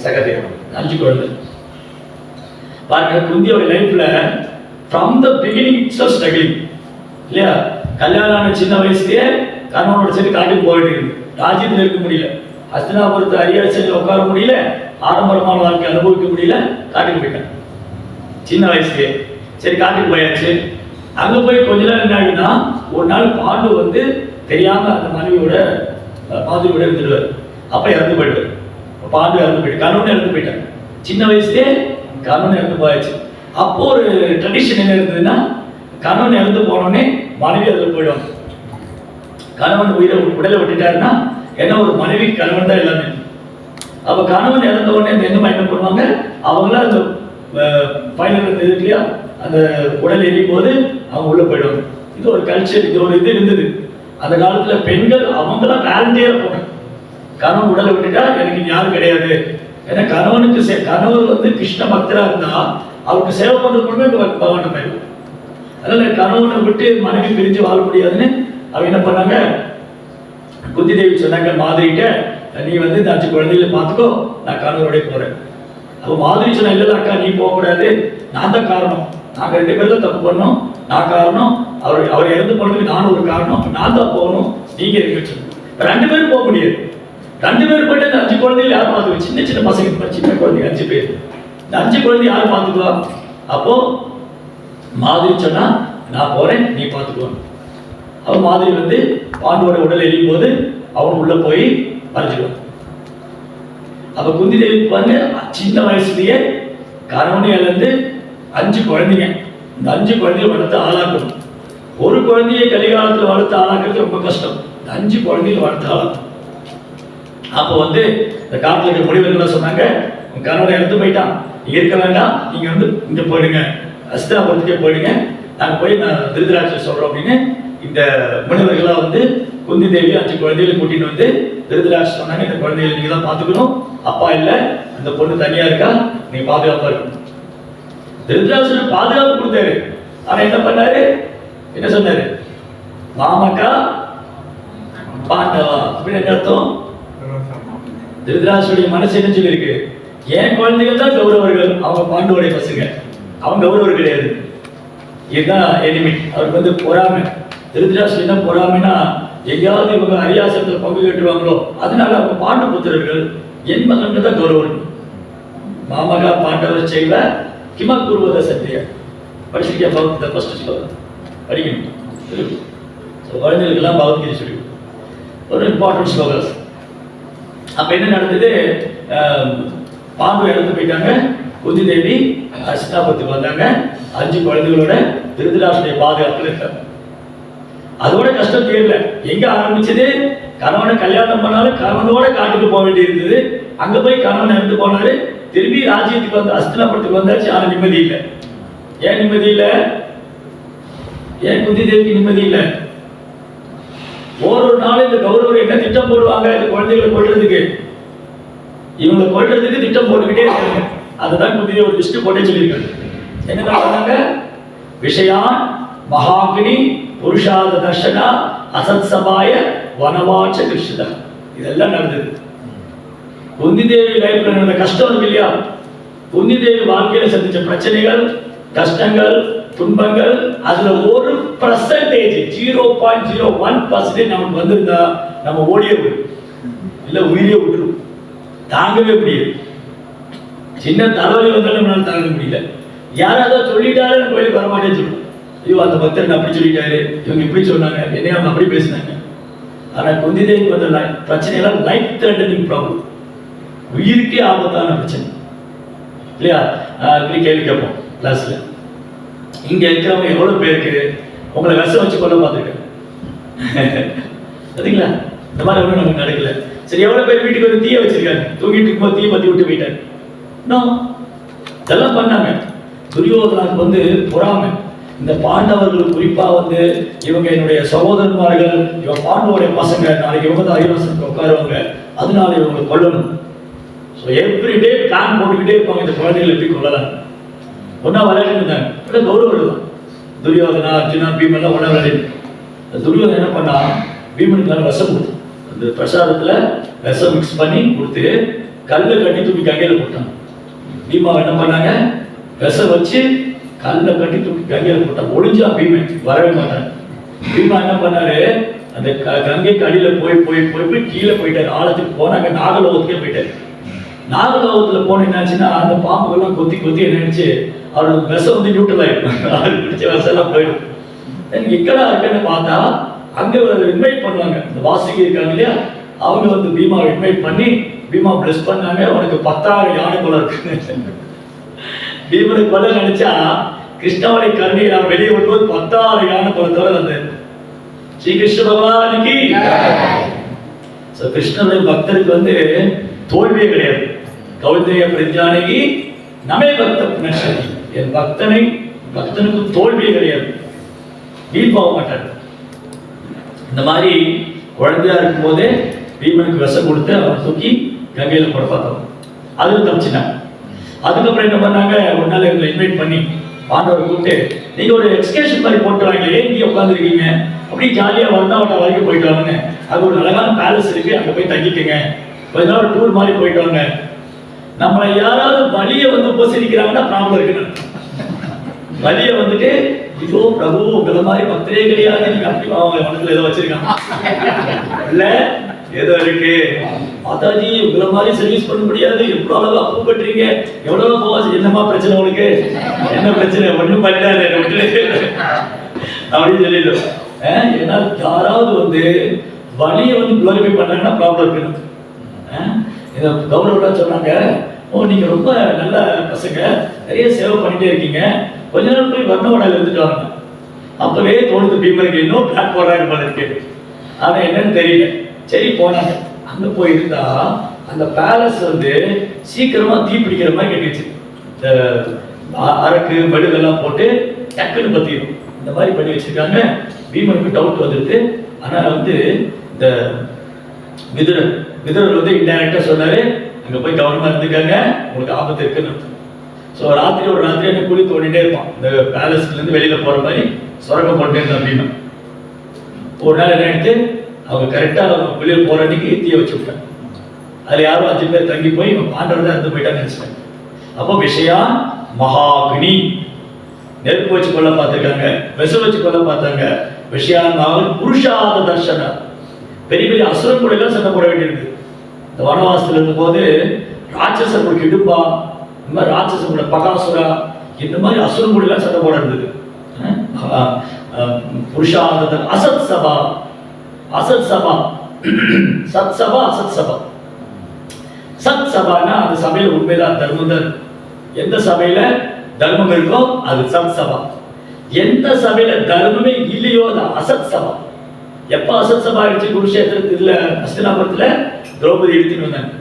சகதேவன் 5 குழந்தை. பாருங்க, குந்தியோட லைஃப்ல from the beginning it's struggling இல்லையா. கல்யாணம் ஆன சின்ன வயசுலயே கணவனோட சேர்ந்து காட்டுக்கு போயிட்டு இருக்கு, ராஜ்யத்தில் இருக்க முடியல, ஹஸ்தினாபுரத்து அரியாசையில் உட்கார முடியல, ஆடம்பரமான வாழ்க்கை அனுபவிக்க முடியல, காட்டுக்கு போயிட்டாங்க சின்ன வயசுலயே. சரி, காட்டுக்கு போயாச்சு. அங்க போய் கொஞ்ச நேரம் என்ன ஆகுதுன்னா, ஒரு நாள் பாண்டு வந்து தெரியாம அந்த மனைவியோட மாதிரியோட இருந்துடுவார். அப்ப இறந்து போயிடுவார். பாண்டு இறந்து போயிட்டு, கணவன் இறந்து போயிட்டாங்க சின்ன வயசுலயே, கணவன் இறந்து போயாச்சு. அப்போ ஒரு ட்ரெடிஷன் என்ன இருந்ததுன்னா, கணவன் இறந்து போனோடனே மனைவி அதில் போயிடுவாங்க. கணவன் உடலை விட்டுட்டாருன்னா ஏன்னா ஒரு மனைவி கணவன் தான் எல்லாமே. அப்ப கணவன் இறந்த உடனே அந்த எண்ணமா என்ன பண்ணுவாங்க, அவங்களாம் அந்த ஃபைனல் இருக்கு இல்லையா, அந்த உடல் எரியும் போது அவங்க உள்ள போயிடுவாங்க. இது ஒரு கல்ச்சர், இது ஒரு இது இருந்தது அந்த காலத்துல. பெண்கள் அவங்களாம் வேலண்டியரா போனாங்க. கணவன் உடலை விட்டுட்டா எனக்கு யாரும் கிடையாது. ஏன்னா கணவனுக்கு கணவர் வந்து கிருஷ்ண பக்தரா இருந்தா அவருக்கு சேவை பண்றது மட்டுமே பகவான் போயிடும். அதனால கணவனை விட்டு மனைவி பிரிஞ்சு வாழ முடியாதுன்னு அவங்க என்ன பண்ணாங்க, குந்தி தேவி சொன்னாங்க மாதிரிட்ட, நீ வந்து இந்த 5 குழந்தைகளை பார்த்துக்கோ, நான் கணவரோட போறேன். அப்போ மாதிரி சொன்ன, இல்லை அக்கா நீ போகக்கூடாது, நான் தான் காரணம், நாங்கள் 2 பேரும் தான் தப்பு பண்ணோம், நான் காரணம், அவர் இறந்து போனதுக்கு நானும் ஒரு காரணம், நான் தான் போகணும், நீங்க இருக்க சொல்லணும். 2 பேரும் போக முடியாது. 2 பேர் போயிட்டு அந்த 5 குழந்தைகள் யார் பார்த்துக்கோ, சின்ன சின்ன பசங்க, சின்ன குழந்தைங்க 5 பேர், இந்த 5 குழந்தை யார் பார்த்துக்குவா? அப்போ மாதிரி சொன்னா, நான் போறேன், நீ பார்த்துக்குவான். அவன் மாதிரி வந்து பாண்டவோட உடல் எரியும் போது அவன் உள்ள போய் மறைஞ்சிடுவான். அப்ப குந்தி தேவி பாருங்க, சின்ன வயசுலயே கணவனை இழந்து 5 குழந்தைங்க, இந்த 5 குழந்தைய வளர்த்து ஆளாக்கணும். ஒரு குழந்தையை கலிகாலத்தில் வளர்த்து ஆளாக்குறது ரொம்ப கஷ்டம், இந்த 5 குழந்தைகளை வளர்த்து ஆளாக்கணும். அப்போ வந்து இந்த காலத்துல இருக்கிற முனிவர்கள் சொன்னாங்க, உங்க கணவனை இறந்து போயிட்டான், நீங்க இருக்க வேண்டாம், நீங்க வந்து இங்க போயிடுங்க, ஹஸ்தினாபுரத்துக்கே போயிடுங்க, நாங்க போய் நான் திருதராட்சர் சொல்றோம் அப்படின்னு இந்த முனிவர்களா வந்து குந்தி தேவி 5 குழந்தைகளை கூட்டிட்டு வந்து திருதராட்சர் சொன்னாங்க, இந்த குழந்தைகளை நீங்க தான் பாத்துக்கணும், அப்பா இல்ல, அந்த பொண்ணு தனியா இருக்கா, நீங்க பாதுகாப்பா இருக்கணும். திருதராட்சர் பாதுகாப்பு கொடுத்தாரு. ஆனா என்ன பண்ணாரு, என்ன சொன்னாரு, மாமக்கா பாண்டவா அப்படின்னு என்ன அர்த்தம்? திருதராட்சருடைய மனசு என்ன சொல்லியிருக்கு, என் குழந்தைகள் தான் கௌரவர்கள், அவங்க பாண்டவோடைய பசங்க, அவங்க கௌரவர் கிடையாது. இதுதான் எனிமி. அவருக்கு வந்து பொறாமை. திருதராஷ்டிரம் என்ன பொறாமைனா, எங்கேயாவது இவங்க அரியாசனத்தில் பங்கு கேட்டுருவாங்களோ, அதனால அவங்க பாண்டு புத்திரர்கள் என் மகன் தான் கௌரவம். மாமகா பாண்டவர் செய்வ கிம குருவத சத்திய படிச்சிருக்கியா? பகவத்கீதை ஃபர்ஸ்ட் ஸ்லோகம் படிக்கணும். குழந்தைகளுக்கெல்லாம் பகவத்கீதை சொல்லி ஒரு இம்பார்ட்டன்ட் ஸ்லோகஸ். அப்ப என்ன நடந்தது, பாண்டு இறந்து போயிட்டாங்க. குந்தி தேவி ஹஸ்தினாபுரத்துக்கு வந்தாங்க. 5 குழந்தைகளோட திருதராஷ்டிரிய பாதுகாப்புல இருக்காங்க. அதோட கஷ்டம் தீரல. எங்க ஆரம்பிச்சது, கணவனை கல்யாணம் பண்ணாலும் கணவனோட காட்டுக்கு போக வேண்டி இருந்தது. அங்க போய் கணவன் இறந்து போனாரு. திரும்பி ராஜ்யத்துக்கு வந்து ஹஸ்தினாபுரத்துக்கு வந்தாச்சு. ஆனா நிம்மதி இல்லை. ஏன் நிம்மதி இல்லை? ஏன் குந்தி தேவிக்கு நிம்மதி இல்லை? ஒரு நாள் இந்த கௌரவர் என்ன திட்டம் போடுவாங்க, இந்த குழந்தைகளை கொள்றதுக்கு, இவங்களை கொள்றதுக்கு திட்டம் போட்டுக்கிட்டே இருக்காங்க. அதுதான் குந்தி தேவி ஒரு லிஸ்ட் போட்டே சொல்லியிருக்காங்க. என்ன பண்ணாங்க, விஷயான் மகாகினி புருஷாத தர்ஷனா அசத் சபாய வனவாச்ச கிருஷ்ணா, இதெல்லாம் நடந்தது. குந்தி தேவி லைஃப்ல நடந்த கஷ்டம் இருக்கு இல்லையா, குந்தி தேவி வாழ்க்கையில சந்திச்ச பிரச்சனைகள், கஷ்டங்கள், துன்பங்கள், அதுல 1% 0.01% நமக்கு வந்திருந்தா நம்ம ஓடியே போயிடும், இல்லை உயிரே விட்டுரும். தாங்கவே முடியாது. சின்ன தலைவலி வந்தாலும் நம்மளால தாங்க முடியல. யாராவது சொல்லிட்டாலே நம்ம கோயிலுக்கு வரமாட்டேன்னு சொல்லுவோம். ஐயோ அந்த பக்தர் அப்படி சொல்லிட்டாரு, இவங்க இப்படி சொன்னாங்க, என்னைய அவங்க அப்படி பேசினாங்க. ஆனால் குந்தி தேவிக்கு வந்த பிரச்சனையெல்லாம் லைஃப் த்ரெட்டனிங் ப்ராப்ளம், உயிருக்கே ஆபத்தான பிரச்சனை இல்லையா? இப்படி கேள்வி கேட்போம் கிளாஸ்ல. இங்க இருக்கிறவங்க எவ்வளவு பேருக்கு உங்களை விஷம் வச்சு கொள்ள பார்த்துருக்கேன் சரிங்களா? இந்த மாதிரி ஒன்றும் நமக்கு நடக்கல. சரி, எவ்வளவு பேர் வீட்டுக்கு வந்து தீய வச்சிருக்காங்க, தூங்கிட்டு இருக்கும்போது தீ பத்தி விட்டு போயிட்டாங்க. இதெல்லாம் பண்ணாங்க. துரியோதனாக்கு வந்து பொறாமை. இந்த பாண்டவர்கள் குறிப்பா வந்து இவங்க என்னுடைய சகோதரன்மார்கள், இவன் பாண்டவோடைய பசங்க, நாளைக்கு இவங்க தான் அரிவாசனுக்கு உட்காருவாங்க, அதனால இவங்களை கொல்லணும். ஸோ எவ்ரிடே பிளான் போட்டுக்கிட்டே இருப்பாங்க, இந்த குழந்தைகளை எப்படி கொள்ளலாம். ஒன்னா விளையாடிட்டு இருந்தாங்க, கௌரவர்கள் தான். துரியோதனா, அர்ஜுனா, பீமெல்லாம் ஒன்னா விளையாடி. துரியோதனா என்ன பண்ணா, பீமனுக்கு மேலே விஷம் கொடுத்து, அந்த பிரசாதத்துல விஷம் மிக்ஸ் பண்ணி கொடுத்து கல்லை கட்டி தூக்கி கங்கையில போட்டாங்க. பீமா என்ன பண்ணாங்க, விஷம் வச்சு கல்லை கட்டி தூக்கி கங்கையில போட்டாங்க. ஒளிஞ்சா பீமன் வரவே மாட்டாங்க. பீமா என்ன பண்ணாரு, அந்த கங்கைக்கு அடியில போய் போய் போய் போய் கீழே போயிட்டாரு. ஆழத்துக்கு போனாங்க, நாகலோகத்துக்கே போயிட்டாரு. நாகலோகத்துல போன என்னாச்சுன்னா, அந்த பாம்புகள்லாம் கொத்தி கொத்தி என்னச்சு, அவருக்கு விஷம் வந்து நியூட்ரல் ஆயிடும், அவருக்கு பிடிச்ச விஷம் எல்லாம் போயிடும். எக்கடா இருக்குன்னு பார்த்தா அங்க இன்வைட் பண்ணுவாங்க, இந்த வாசுகி இருக்காங்க இல்லையா, அவங்க வந்து பீமாவை இன்வைட் பண்ணி பீமா பிளஸ் பண்ணாங்க. உனக்கு 10,000 யானை போல இருக்கு. பீமனுக்கு கொல்ல நினைச்சா கிருஷ்ணாவளி கருணை நான் வெளியே வரும்போது 10,000 யானை போலத்தோட வந்தேன். ஸ்ரீ கிருஷ்ண பகவானுக்கு கிருஷ்ணனுடைய பக்தருக்கு வந்து தோல்வியே கிடையாது. கௌதேய பிரஜானகி நமே பக்த புனஷதி, என் பக்தனுக்கு தோல்வியே கிடையாது, வீண் போக மாட்டார். இந்த மாதிரி குழந்தையா இருக்கும் போதே பீமனுக்கு விஷம் கொடுத்து அவனை தூக்கி கங்கையில போட பார்த்தோம். அதுவும் தப்பிச்சுட்டாங்க. அதுக்கப்புறம் என்ன பண்ணாங்க, ஒரு நாள் எங்களை இன்வைட் பண்ணி பாண்டவரை கூப்பிட்டு, நீங்க ஒரு எக்ஸ்கர்ஷன் மாதிரி போட்டு வாங்க, ஏன் இங்கே உட்காந்துருக்கீங்க, அப்படி ஜாலியா வந்தாவட்டா வரைக்கும் போயிட்டு வாங்க, அது ஒரு அழகான பேலஸ் இருக்கு, அங்க போய் தங்கிக்கங்க, கொஞ்ச நாள் ஒரு டூர் மாதிரி போயிட்டு வாங்க. நம்மளை யாராவது வழியை வந்து உபசரிக்கிறாங்கன்னா ப்ராப்ளம் இருக்குன்னு, வழியை வந்துட்டு ஐயோ பிரபு உங்களை மாதிரி பக்தரே கிடையாது, நீங்க அப்படி மனசுல ஏதோ வச்சிருக்காங்க இல்ல ஏதோ இருக்கு, மாதாஜி உங்களை மாதிரி சர்வீஸ் பண்ண முடியாது, எவ்வளவு அளவு அப்பு பண்றீங்க, எவ்வளவு போவாசி, என்னமா பிரச்சனை உங்களுக்கு, என்ன பிரச்சனை, ஒண்ணும் பண்ணாது அப்படின்னு சொல்லிடும். ஏன்னா யாராவது வந்து வழியை வந்து குளோரிஃபை பண்ணாங்கன்னா ப்ராப்ளம் இருக்குன்னு. இதை கௌரவெல்லாம் சொன்னாங்க, ஓ நீங்க ரொம்ப நல்ல பசங்க, நிறைய சேவை பண்ணிட்டே இருக்கீங்க, கொஞ்ச நாள் போய் வர்ணவடால இருந்துட்டு வாங்க. அப்பவே தோணுது பீமனுக்கு இன்னும் பிளான் போடுறாங்க போல இருக்கு, ஆனா என்னன்னு தெரியல. சரி போனாங்க. அங்க போய் இருந்தா அந்த பேலஸ் வந்து சீக்கிரமா தீ பிடிக்கிற மாதிரி கட்டிடுச்சு. இந்த அரக்கு மெழுகெல்லாம் போட்டு டக்குன்னு பத்திடும், இந்த மாதிரி பண்ணி வச்சிருக்காங்க. பீமனுக்கு டவுட் வந்துருக்கு. ஆனா வந்து இந்த விதுரர் வந்து இன்டைரக்டா சொன்னாரு, அங்க போய் கவனமா இருந்துக்காங்க, உங்களுக்கு ஆபத்து இருக்குன்னு. ஸோ ராத்திரி ஒரு ராத்திரி என்ன கூலி தோண்டிட்டே இருப்பான், இந்த பேலஸ்ல இருந்து வெளியில போற மாதிரி சுரக்கம் போட்டே இருந்தான் பீமன். ஒரு நாள் என்ன எடுத்து அவங்க கரெக்டா அவங்க வெளியே போற அன்னைக்கு தீய வச்சு விட்டாங்க. அதுல யாரும் 5 பேர் தங்கி போய் இவன் பாண்டவர் தான் இருந்து போயிட்டான்னு நினைச்சிட்டாங்க. அப்போ விஷயா மகாகினி, நெருப்பு வச்சு கொள்ள பார்த்துருக்காங்க, விஷம் வச்சு கொள்ள பார்த்தாங்க. விஷயா புருஷாத தர்ஷன, பெரிய பெரிய அசுரன் கூட எல்லாம் சண்டை போட வேண்டியிருக்கு. இந்த வனவாசத்துல இருந்த போது ராட்சசன் இடும்பா, இந்த மாதிரி ராட்சசனோட பகாசுரா, இந்த மாதிரி அசுரன் கூட எல்லாம் சண்டை போட இருந்தது. புருஷாத அசத் சபா, அசத் சபா, சத் சபா, அசத் சபா. சத் சபானா அந்த சபையில உண்மைதான் தர்மம் தான். எந்த சபையில தர்மம் இருக்கோ அது சத் சபா. எந்த சபையில தர்மமே இல்லையோ அது அசத் சபா. எப்ப அசத் சபா ஆயிடுச்சு, குருஷேத்திரத்துல ஹஸ்தினாபுரத்துல திரௌபதி எடுத்துட்டு வந்தாங்க.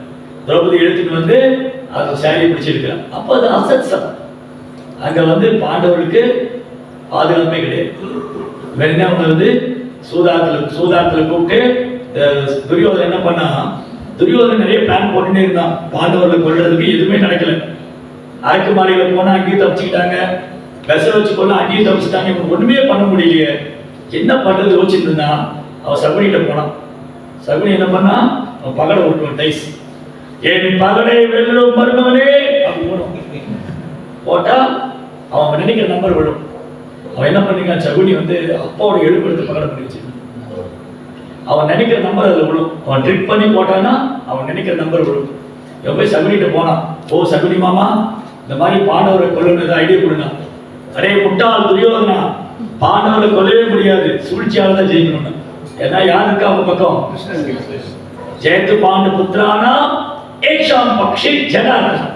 திரௌபதி எடுத்துட்டு வந்து அது சாரியை பிடிச்சிருக்கிறான். அப்போ அது அசத் சபா. அங்க வந்து பாண்டவர்களுக்கு பாதுகாப்பே கிடையாது. வெண்ணா வந்து சூதாத்துல கூப்பிட்டு துரியோதனை என்ன பண்ணா, துரியோதனை நிறைய பிளான் போட்டுட்டே இருந்தான் பாண்டவர்களை கொள்றதுக்கு, எதுவுமே நடக்கல. அரக்கு மாலையில போனா அங்கேயும் தப்பிச்சுக்கிட்டாங்க, விஷம் வச்சு போனா அங்கேயும் தப்பிச்சுட்டாங்க. இவங்க ஒண்ணுமே பண்ண முடியலையே, என்ன பண்றது யோசிச்சுட்டு இருந்தான். அவன் சகுனிகிட்ட போனான். சகுனி என்ன பண்ணா, அவன் பகடை விட்டுவான், டைஸ், என் பகடை வெல்லும் மருமகனே அப்படி போடும். போட்டா அவன் நினைக்கிற நம்பர் விடும். அவன் என்ன பண்ணிருக்கான், சகுனி வந்து அப்பாவோட எலும்பு எடுத்து பகடம் பண்ணி வச்சிருக்கான். அவன் நினைக்கிற நம்பர் அதில் விழும். அவன் ட்ரிக் பண்ணி போட்டான்னா அவன் நினைக்கிற நம்பர் விழும். இவன் போய் சகுனிகிட்ட போனான். ஓ சகுனி மாமா, இந்த மாதிரி பாண்டவரை கொல்லணும் ஐடியா கொடுங்க. அரே முட்டாள் துரியோதனா, பாண்டவரை கொல்லவே முடியாது, சூழ்ச்சியால தான் ஜெயிக்கணும். ஏன்னா யார் இருக்கா அவங்க பக்கம்? ஜெயத்து பாண்டு புத்திரானா ஏக்ஷாம் பக்ஷி ஜனார்தனா.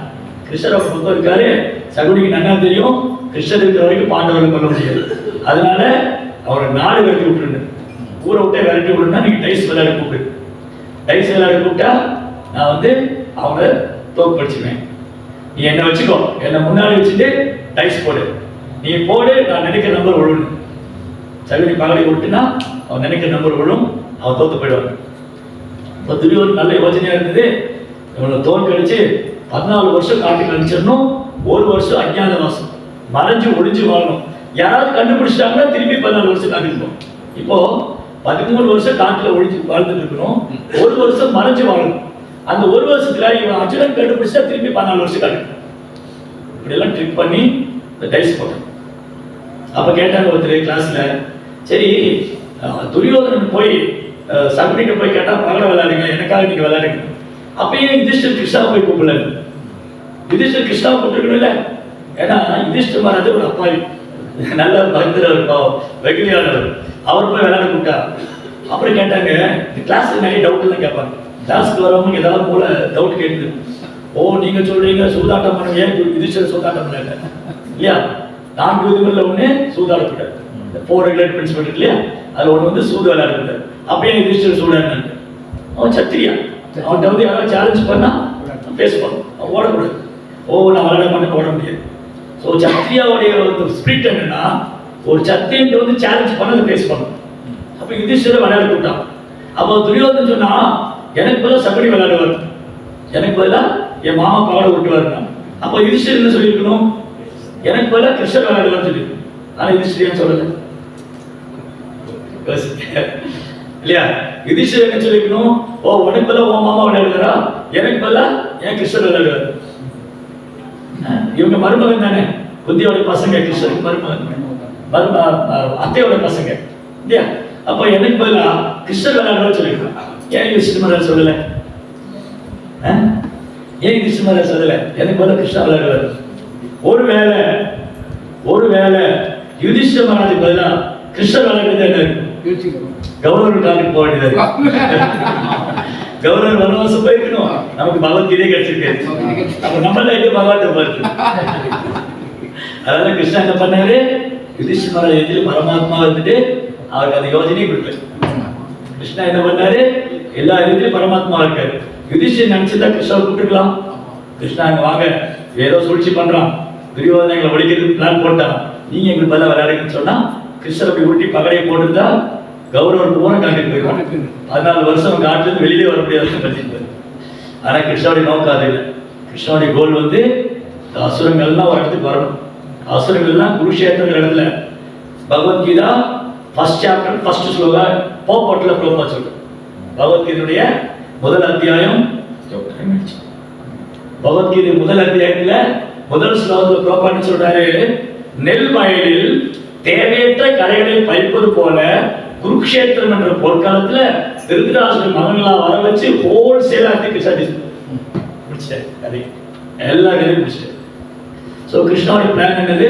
கிருஷ்ணர் அவங்க பக்கம் இருக்காரு. சகுனிக்கு நல்லா தெரியும் கிருஷ்ணர் இருக்கிற வரைக்கும் பாண்டவரை கொல்ல முடியாது. அதனால அவரை நாடு விரட்டி விட்டுருங்க, ஊரை விட்டே விரட்டி விடுனா நீங்க டைஸ் விளையாட கூப்பிடு. டைஸ் விளையாட கூப்பிட்டா நான் வந்து அவனை தோற்கடிச்சுவேன். நீ என்ன வச்சுக்கோ, என்னை முன்னாடி வச்சுட்டு டைஸ் போடு, நீ போடு, நான் நினைக்கிற நம்பர் விழுணும். சகுனி பகலை விட்டுனா அவன் நினைக்கிற நம்பர் விழும், அவன் தோத்து போயிடுவாங்க. இப்போ துரியோதனன் நல்ல யோசனையா இருந்தது. இவனை தோற்கடிச்சு 14 வருஷம் காட்டுக்கு அனுப்பிச்சிடணும். 1 வருஷம் அஞ்ஞாத வாசம், மறைஞ்சு ஒளிஞ்சு வாழணும். யாராவது கண்டுபிடிச்சிட்டாங்கன்னா திரும்பி 14 வருஷம் காட்டுக்கு போகும். இப்போ 13 வருஷம் காட்டுல ஒளிஞ்சு வாழ்ந்துட்டு இருக்கணும், 1 வருஷம் மறைஞ்சு வாழணும். அந்த 1 வருஷத்துல இவன் அர்ஜுனன் கண்டுபிடிச்சா திரும்பி 14 வருஷம் காட்டுக்கு. இப்படி எல்லாம் ட்ரிக் பண்ணி இந்த டைஸ் போட்டான். அப்ப கேட்டாங்க ஒருத்தர் கிளாஸ்ல, சரி துரியோதனன் போய் சகுனிட்ட போய் கேட்டா பகல விளையாடுங்க, எனக்காக நீங்க விளையாடுங்க. அப்பயே யுதிஷ்டர் கிருஷ்ணா போய் கூப்பிடல. யுதிஷ்டர் கிருஷ்ணா கூப்பிட்டுருக்கணும்ல. ஏன்னா யுதிஷ்டர் மகாராஜ் ஒரு அப்பாவி, நல்ல பக்தர், வெகுளியானவர். அவர் போய் விளையாட கூப்பிட்டா. அப்புறம் கேட்டாங்க, கிளாஸ்ல நிறைய டவுட் எல்லாம் கேட்பாங்க. கிளாஸ்க்கு வரவங்க ஏதாவது போல டவுட் கேட்டு, ஓ நீங்க சொல்றீங்க சூதாட்டம் பண்ணுங்க, ஏன் யுதிஷ்டர் சூதாட்டம் பண்ணல இல்லையா? 4 விதிமுறையில ஒண்ணு சூதாடக்கூடாது, 4 ரெகுலேட் பிரின்சிபல் இருக்கு இல்லையா, அதுல ஒண்ணு வந்து சூது விளையாடக்கூடாது. அப்பயே யுதிஷ்டர் சூடாடினாங்க. அவன் சத்திரியா, அவன் வந்து யாராவது சேலஞ்ச் பண்ணா பேசுவான், அவன் ஓடக்கூடாது. ஓ நான் விளையாட மாட்டேன்னு ஓட முடியாது. ஸோ சத்திரியாவுடைய ஸ்பிரிட் என்னன்னா, ஒரு சத்திரியன் வந்து சேலஞ்ச் பண்ண அதை பேசுவாங்க. அப்ப யுதிஷ்டரை விளையாட கூட்டான். அப்போ துரியோதனன் சொன்னா, எனக்கு பதிலாக சகுனி விளையாடுவார், எனக்கு பதிலாக என் மாமா பாட விட்டுவாருன்னா. அப்போ யுதிஷ்டர் என்ன சொல்லியிருக்கணும், எனக்கு பதிலாக கிருஷ்ணர் விளையாடுவார்னு சொல்லி. ஆனா யுதிஷ்டர் சொல்லல இல்லையா? யுதிஷ்டர் என்ன சொல்லியிருக்கணும், ஓ உனக்கு பதிலாக உன் மாமா விளையாடுவாரா, எனக்கு பதிலாக என் கிருஷ்ணர் விளையாடுவார். இவங்க மருமகன் தானே, குந்தியோட பசங்க, கிருஷ்ணருக்கு மருமகன், அத்தையோட பசங்க இல்லையா? அப்போ எனக்கு பதிலாக கிருஷ்ணர் விளையாடுவார் சொல்லியிருக்கோம். ஏன் யுதிஷ்டர் சொல்லல? ஏன் யுதிஷ்டர் சொல்லல? எனக்கு பதிலாக கிருஷ்ணா விளையாடுவார். ஒருவேளை யுதிஷ்டர் மகாராஜுக்கு பதிலா கிருஷ்ணர் விளையாடுறது கவர்னர் காலுக்கு போக வேண்டியது. கவர்னர் வனவாசம் போயிருக்கணும், நமக்கு பகவத்கீதை கிடைச்சிருக்கு. அப்ப நம்மள பகவான் பார்த்து அதனால கிருஷ்ணா என்ன பண்ணாரு, யுதிஷ்டர் மகாராஜ் பரமாத்மா வந்துட்டு அவருக்கு அந்த யோஜனையை கொடுத்தாரு. கிருஷ்ணா என்ன பண்ணாரு, எல்லா இடத்துலயும் பரமாத்மா இருக்காரு. யுதிஷ்டர் நினைச்சிருந்தா கிருஷ்ணாவை கூப்பிட்டுக்கலாம். கிருஷ்ணா வாங்க, ஏதோ சூழ்ச்சி பண்றான், துரியோதனை எங்களை ஒழிக்கிறதுக்கு பிளான் போட்டான், நீங்க எங்களுக்கு பதிலாக விளையாடுங்கன்னு சொன்னா கிருஷ்ணர் அப்படி உருட்டி பகடையை போட்டுருந்தா கௌரவர் பூரா காட்டுக்கு போயிருவாங்க. 14 வருஷம் காட்டுல இருந்து வெளியிலே வர முடியாது. ஆனா கிருஷ்ணாவுடைய நோக்கம் அது இல்லை. கிருஷ்ணாவுடைய கோல் வந்து அசுரங்கள்லாம் ஒரு இடத்துக்கு வரணும். அசுரங்கள்லாம் குருஷேத்திர இடத்துல Bhagavad Gita first chapter first sloka போப்போட்ல ப்ரோபா சொல்றேன். பகவத்கீதையுடைய முதல் அத்தியாயம், பகவத்கீதை முதல் அத்தியாயத்துல முதல் ஸ்லோகத்துல ப்ரோபான்னு சொல்றாரு, நெல் வயலில் தேவையற்ற கரைகளை பறிப்பது போல குருக்ஷேத்திரம் என்ற போர்க்காலத்துல திருதராஷ்டிர மகன்களா வர வச்சு ஹோல்சேலா கதை எல்லா கதையும் முடிச்சிட்டேன். ஸோ கிருஷ்ணாவுடைய பிளான் என்னது,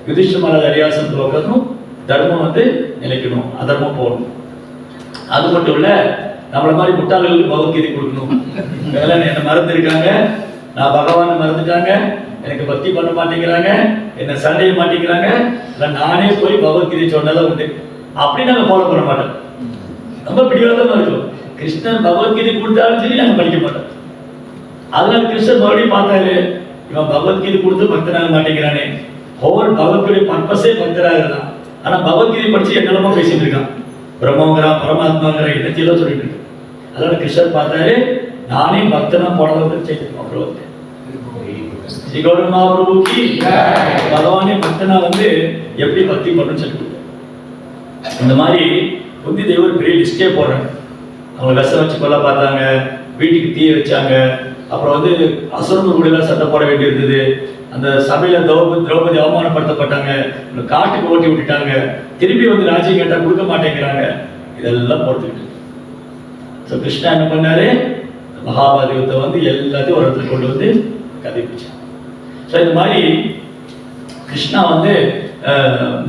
யுதிஷ்டர் மகாராஜ் அரியாசன் போக்கணும், தர்மம் வந்து நிலைக்கணும், அதர்மம் போகணும். அது மட்டும் இல்ல, நம்மள மாதிரி முட்டாள்களுக்கு பகவத்கீதை கொடுக்கணும். இதெல்லாம் என்ன மறந்துருக்காங்க, நான் பகவான் மறந்துட்டாங்க, எனக்கு பக்தி பண்ண மாட்டேங்கிறாங்க, என்ன சண்டைய மாட்டேங்கிறாங்க, நானே போய் பகவத்கீதை சொன்னதான் உண்டு. அப்படி நாங்க ஃபாலோ பண்ண மாட்டோம். ரொம்ப பிடிவாதமா இருக்கும். கிருஷ்ணன் பகவத்கீதை கொடுத்தாலும் சரி நாங்க படிக்க மாட்டோம். அதனால கிருஷ்ணன் மறுபடியும் பார்த்தாரு, இவன் பகவத்கீதை கொடுத்து பக்தனாக மாட்டேங்கிறானே, ஹோல் பகவத்கீதை பர்பஸே பக்தராகிறான். ஆனா பகவத்கீதை படிச்சு என்னெல்லாமோ பேசிட்டு இருக்கான், பிரம்மங்கிறான், பரமாத்மாங்கிற எண்ணத்தையெல்லாம் சொல்லிட்டு இருக்கு. அதனால கிருஷ்ணர் பார்த்தாரு, நானே பக்தனா போனதை செய்திருக்கோம். பகவானே பக்தனா வந்து எப்படி பக்தி பண்ணணும்னு சொல்லி இந்த மாதிரி புத்தி தேவர் பெரிய லிஸ்டே போடுறாங்க. அவங்க விஷம் வச்சு கொல்ல பார்த்தாங்க, வீட்டுக்கு தீய வச்சாங்க, அப்புறம் வந்து அசுரங்கள் கூட சண்டை போட வேண்டி இருந்தது, அந்த சபையில திரௌபதி அவமானப்படுத்தப்பட்டாங்க, காட்டுக்கு ஓட்டி விட்டுட்டாங்க, திரும்பி வந்து ராஜ்யம் கேட்டா கொடுக்க மாட்டேங்கிறாங்க, இதெல்லாம் பொறுத்துக்கிட்டு கிருஷ்ணா என்ன பண்ணாரு, மகாபாரத யுத்தம் வந்து எல்லாத்தையும் ஒரு இடத்துல கொண்டு வந்து கதை பிடிச்சாங்க. ஸோ இந்த மாதிரி கிருஷ்ணா வந்து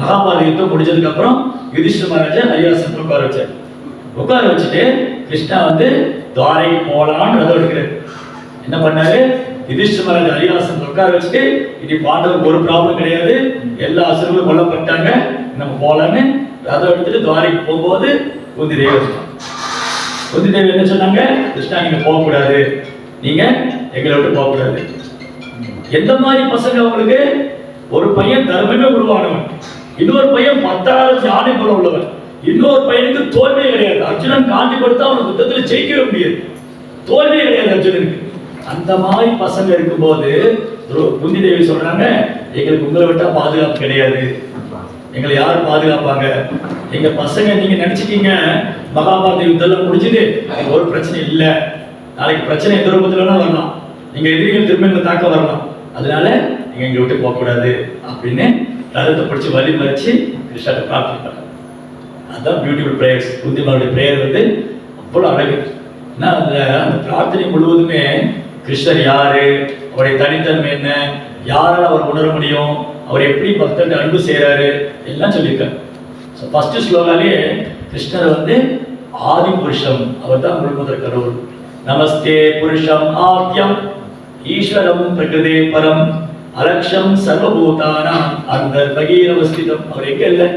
மகாபாரத யுத்தம் முடிஞ்சதுக்கு அப்புறம் யுதிஷ்டிர மகாராஜா ஹரியாசனத்தில் உட்கார வச்சுட்டு கிருஷ்ணா வந்து துவாரைக்கு போகலான்னு ரதம் எடுக்கிறார். என்ன பண்ணாரு, யுதிஷ்டிர மகாராஜா ஹரியாசனத்தில் உட்கார வச்சுட்டு இனி பாண்டவருக்கு ஒரு ப்ராப்ளம் கிடையாது, எல்லா அசுரங்களும் கொல்லப்பட்டாங்க, நம்ம போகலான்னு ரதம் எடுத்துட்டு துவாரைக்கு போகும்போது குந்தி தேவி என்ன சொன்னாங்க, கிருஷ்ணா நீங்க போகக்கூடாது, நீங்க எங்களை விட்டு போகக்கூடாது. எந்த மாதிரி பசங்க அவங்களுக்கு, ஒரு பையன் தர்மமே உருவானவன், இன்னொரு பையன் 10,000 யானை போல உள்ளவன், இன்னொரு பையனுக்கு தோல்வியே கிடையாது. அர்ஜுனன் காண்டி கொடுத்தா அவனுக்கு யுத்தத்தில் ஜெயிக்கவே முடியாது, தோல்வியே கிடையாது அர்ஜுனனுக்கு. அந்த மாதிரி பசங்க இருக்கும்போது குந்தி தேவி சொல்றாங்க, எங்களுக்கு உங்களை விட்டா பாதுகாப்பு கிடையாது, எங்களை யார் பாதுகாப்பாங்க, எங்க பசங்க நீங்க நினைச்சிட்டீங்க மகாபாரத யுத்தம் முடிஞ்சது, ஒரு பிரச்சனை இல்லை, நாளைக்கு பிரச்சனை எந்த ரூபத்துல வரலாம், நீங்க எதிரிகள் திரும்ப எங்களை தாக்க வரலாம், அதனால நீங்க எங்க விட்டு போக கூடாது அப்படின்னு ரதத்தை பிடிச்சி வழி மறிச்சு கிருஷ்ணாட்ட பிரார்த்தனை பண்ணாங்க. அதுதான் பியூட்டிஃபுல் பிரேயர்ஸ். குந்திமாவுடைய பிரேயர் வந்து அவ்வளோ அழகு. அந்த பிரார்த்தனை முழுவதுமே கிருஷ்ணர் யாரு, அவருடைய தனித்தன்மை என்ன, யாரால் அவர் உணர முடியும், அவர் எப்படி பக்தர்கள் அன்பு செய்யறாரு எல்லாம் சொல்லியிருக்காரு. ஸோ ஃபர்ஸ்ட் ஸ்லோகாலே கிருஷ்ணர் வந்து ஆதி புருஷம், அவர் தான் முழுமுதற் கடவுள். நமஸ்தே புருஷம் ஆத்யம் ஈஸ்வரம் பிரகிருதே பரம் அலட்சம் சர்வபூதானாம் அந்தர் பகீரவஸ்திதம். அவர் எங்க இல்லை,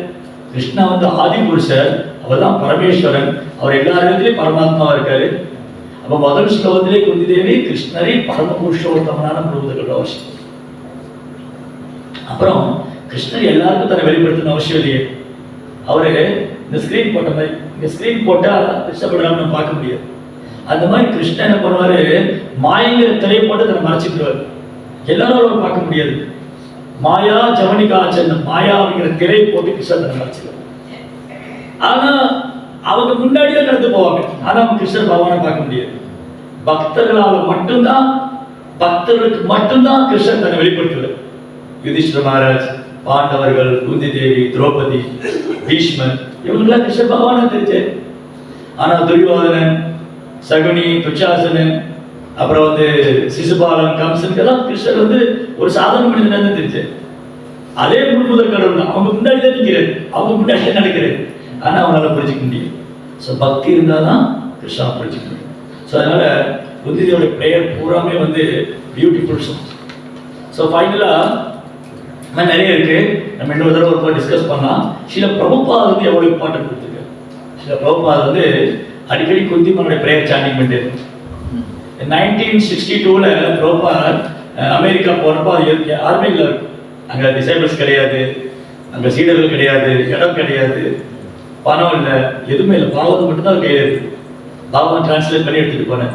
கிருஷ்ணா வந்து ஆதி புருஷர், அவர் தான் பரமேஸ்வரன், அவர் எல்லா இடத்துலையும் பரமாத்மாவா இருக்காரு. அப்ப முதல் ஸ்லோகத்திலே குந்தி தேவி கிருஷ்ணரை பரம புருஷோத்தமனான முழுவதுகள் அவசியம். அப்புறம் கிருஷ்ணர் எல்லாருக்கும் தன்னை வெளிப்படுத்தணும் அவசியம் இல்லையே. அவரு இந்த ஸ்கிரீன் போட்ட மாதிரி, இந்த ஸ்கிரீன் போட்டா கஷ்டப்படுறாங்க நம்ம பார்க்க முடியாது. அந்த மாதிரி கிருஷ்ணன் என்ன பண்ணுவாரு, மாயங்கிற திரையை போட்டு தன்னை மறைச்சிட்டுருவாரு, எல்லாரும் அவர் பார்க்க முடியாது. மாயா ஜவனிகாச்சன், மாயா அப்படிங்கிற திரை போட்டு கிருஷ்ணன் தன்னை மறைச்சிருவார். ஆனா அவங்க முன்னாடியே நடந்து போவாங்க, ஆனா அவங்க கிருஷ்ணர் பகவானை பார்க்க முடியாது. பக்தர்களால் மட்டும்தான், பக்தர்களுக்கு மட்டும்தான் கிருஷ்ணன் தன்னை வெளிப்படுத்துவார். யுதிஷ்டிர மகாராஜ், பாண்டவர்கள், குந்தி தேவி, திரௌபதி, பீஷ்மர், இவங்கெல்லாம் கிருஷ்ண பகவானை தெரிஞ்சாரு. ஆனா துரியோதனன், சகுனி, துச்சாசனன், அப்புறம் வந்து சிசுபாலன், கம்சனுக்கெல்லாம் கிருஷ்ணர் வந்து ஒரு சாதாரண மனிதனாக தான் தெரிஞ்சாரு. அதே முழுமுதற் கடவுள் தான், அவங்க முன்னாடி தான் நிற்கிறாரு, அவங்க முன்னாடி தான் நடக்கிறாரு, ஆனா அவங்களால புரிஞ்சிக்க முடியும். ஸோ பக்தி இருந்தால் தான் கிருஷ்ணா புரிஞ்சிக்க முடியும். ஸோ அதனால குந்தியோட ப்ரேயர் பூராமே வந்து பியூட்டிஃபுல் சாங். ஸோ ஃபைனலாக நிறைய இருக்கு, நம்ம இன்னொரு தடவை ஒரு டிஸ்கஸ் பண்ணலாம். சில பிரபுபாத் வந்து எவ்வளோ இம்பார்ட்டன்ட் கொடுத்துருக்கு. சில பிரபுபாத் வந்து அடிக்கடி குந்திமனுடைய ப்ரேயர் சாண்டிங் பண்ணிட்டு 1962 பிரபுபாத் அமெரிக்கா போனப்போ அது யாருமே இல்லை, அங்கே டிசைபிள்ஸ் கிடையாது, அங்கே சீடர்கள் கிடையாது, இடம் கிடையாது, பணம் இல்லை, எதுவுமே இல்லை, பாகவதம் மட்டும்தான் கையில் இருக்குது. பாகவதம் டிரான்ஸ்லேட் பண்ணி எடுத்துகிட்டு போனேன்.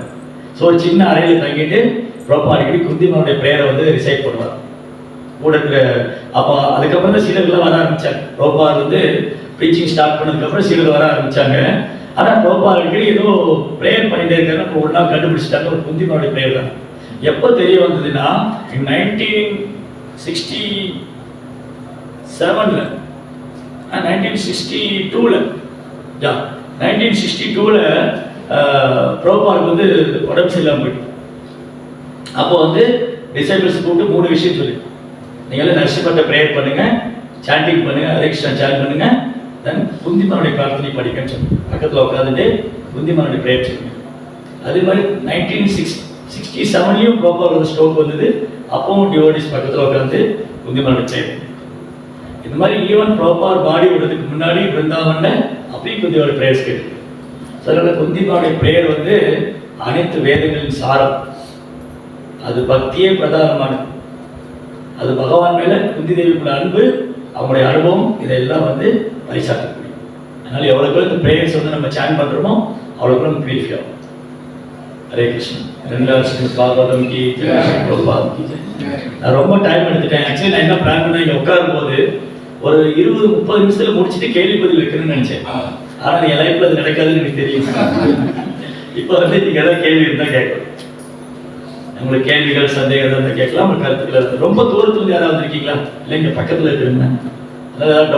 ஸோ ஒரு சின்ன அறையில் தங்கிட்டு பிரபுபாத் அடிக்கடி குந்திமனுடைய ப்ரேயரை வந்து ரிசைட் பண்ணுவார் கூட இருக்கிற. அப்போ அதுக்கப்புறம் தான் சீடர்கள்லாம் வர ஆரம்பித்தாங்க. பிரபுபாத் வந்து ப்ரீச்சிங் ஸ்டார்ட் பண்ணதுக்கப்புறம் சீடர்கள் வர ஆரம்பித்தாங்க. ஆனால் பிரபுபாத் அடிக்கடி ஏதோ ப்ரேயர் பண்ணிட்டே இருக்காங்க. இப்போ ஒரு நாள் கண்டுபிடிச்சிட்டாங்க, ஒரு குந்திமனுடைய ப்ரேயர் தான். எப்போ தெரிய வந்ததுன்னா 1962 பிரபுபாத் வந்து உடம்பு சரியில்லாமல் போயிட்டு, அப்போ வந்து டிசைபிள்ஸ் கூப்பிட்டு 3 விஷயம் சொல்லி, நீங்களே நரசிம்மர்ட்ட ப்ரேயர் பண்ணுங்க, சாண்டிங் பண்ணுங்க, ஹரேகிருஷ்ணா சாண்ட் பண்ணுங்க, தென் குந்திமனுடைய பிரார்த்தனை படிக்கன்னு சொல்லி பக்கத்தில் உட்காந்துட்டு குந்திமனுடைய ப்ரேயர் சொல்லுங்க. அதே மாதிரி 1967 பிரபுபாத் ஒரு ஸ்ட்ரோக் வந்தது, அப்பவும் டிவோடிஸ் பக்கத்தில் உட்காந்து குந்திமனுடைய ப்ரேயர். இந்த மாதிரி ஈவன் பிரபுபாத் பாடி விடுறதுக்கு முன்னாடி பிருந்தாவன்ல அப்பயும் குந்தியோட ப்ரேயர்ஸ் கேட்டு. சில குந்திமாவுடைய ப்ரேயர் வந்து அனைத்து வேதங்களின் சாரம், அது பக்தியே பிரதானமானது, அது பகவான் மேல குந்தி தேவிக்குள்ள அன்பு, அவங்களுடைய அனுபவம், இதெல்லாம் வந்து பரிசாற்றக்கூடிய. அதனால எவ்வளவுக்கு இந்த ப்ரேயர்ஸ் வந்து நம்ம சாண்ட் பண்றோமோ அவ்வளவுக்கு நம்ம பியூரிஃபை ஆகும். ஹரே கிருஷ்ணன். பாகவதம் கி ஜெய், பிரபுபாத் கி ஜெய். நான் ரொம்ப டைம் எடுத்துட்டேன். ஆக்சுவலி நான் என்ன பிளான் பண்ணேன், இங்கே உட்காரும் போது ஒரு 20-30 நிமிஷத்துல முடிச்சுட்டு கேள்வி பதில் வைக்கணும்னு நினைச்சேன். ஆனால் என் லைஃப்ல அது நடக்காதுன்னு எனக்கு தெரியும். இப்போ வந்து நீங்க ஏதாவது கேள்வி இருந்தால் கேட்கணும். உங்களுக்கு கேள்விகள் சந்தேகம் ஏதாவது கேட்கலாம். உங்க கருத்துக்கள் ரொம்ப தூரத்துல இருந்து யாராவது இருக்கீங்களா? இல்லை இங்க பக்கத்துல இருக்கிறீங்க? அதாவது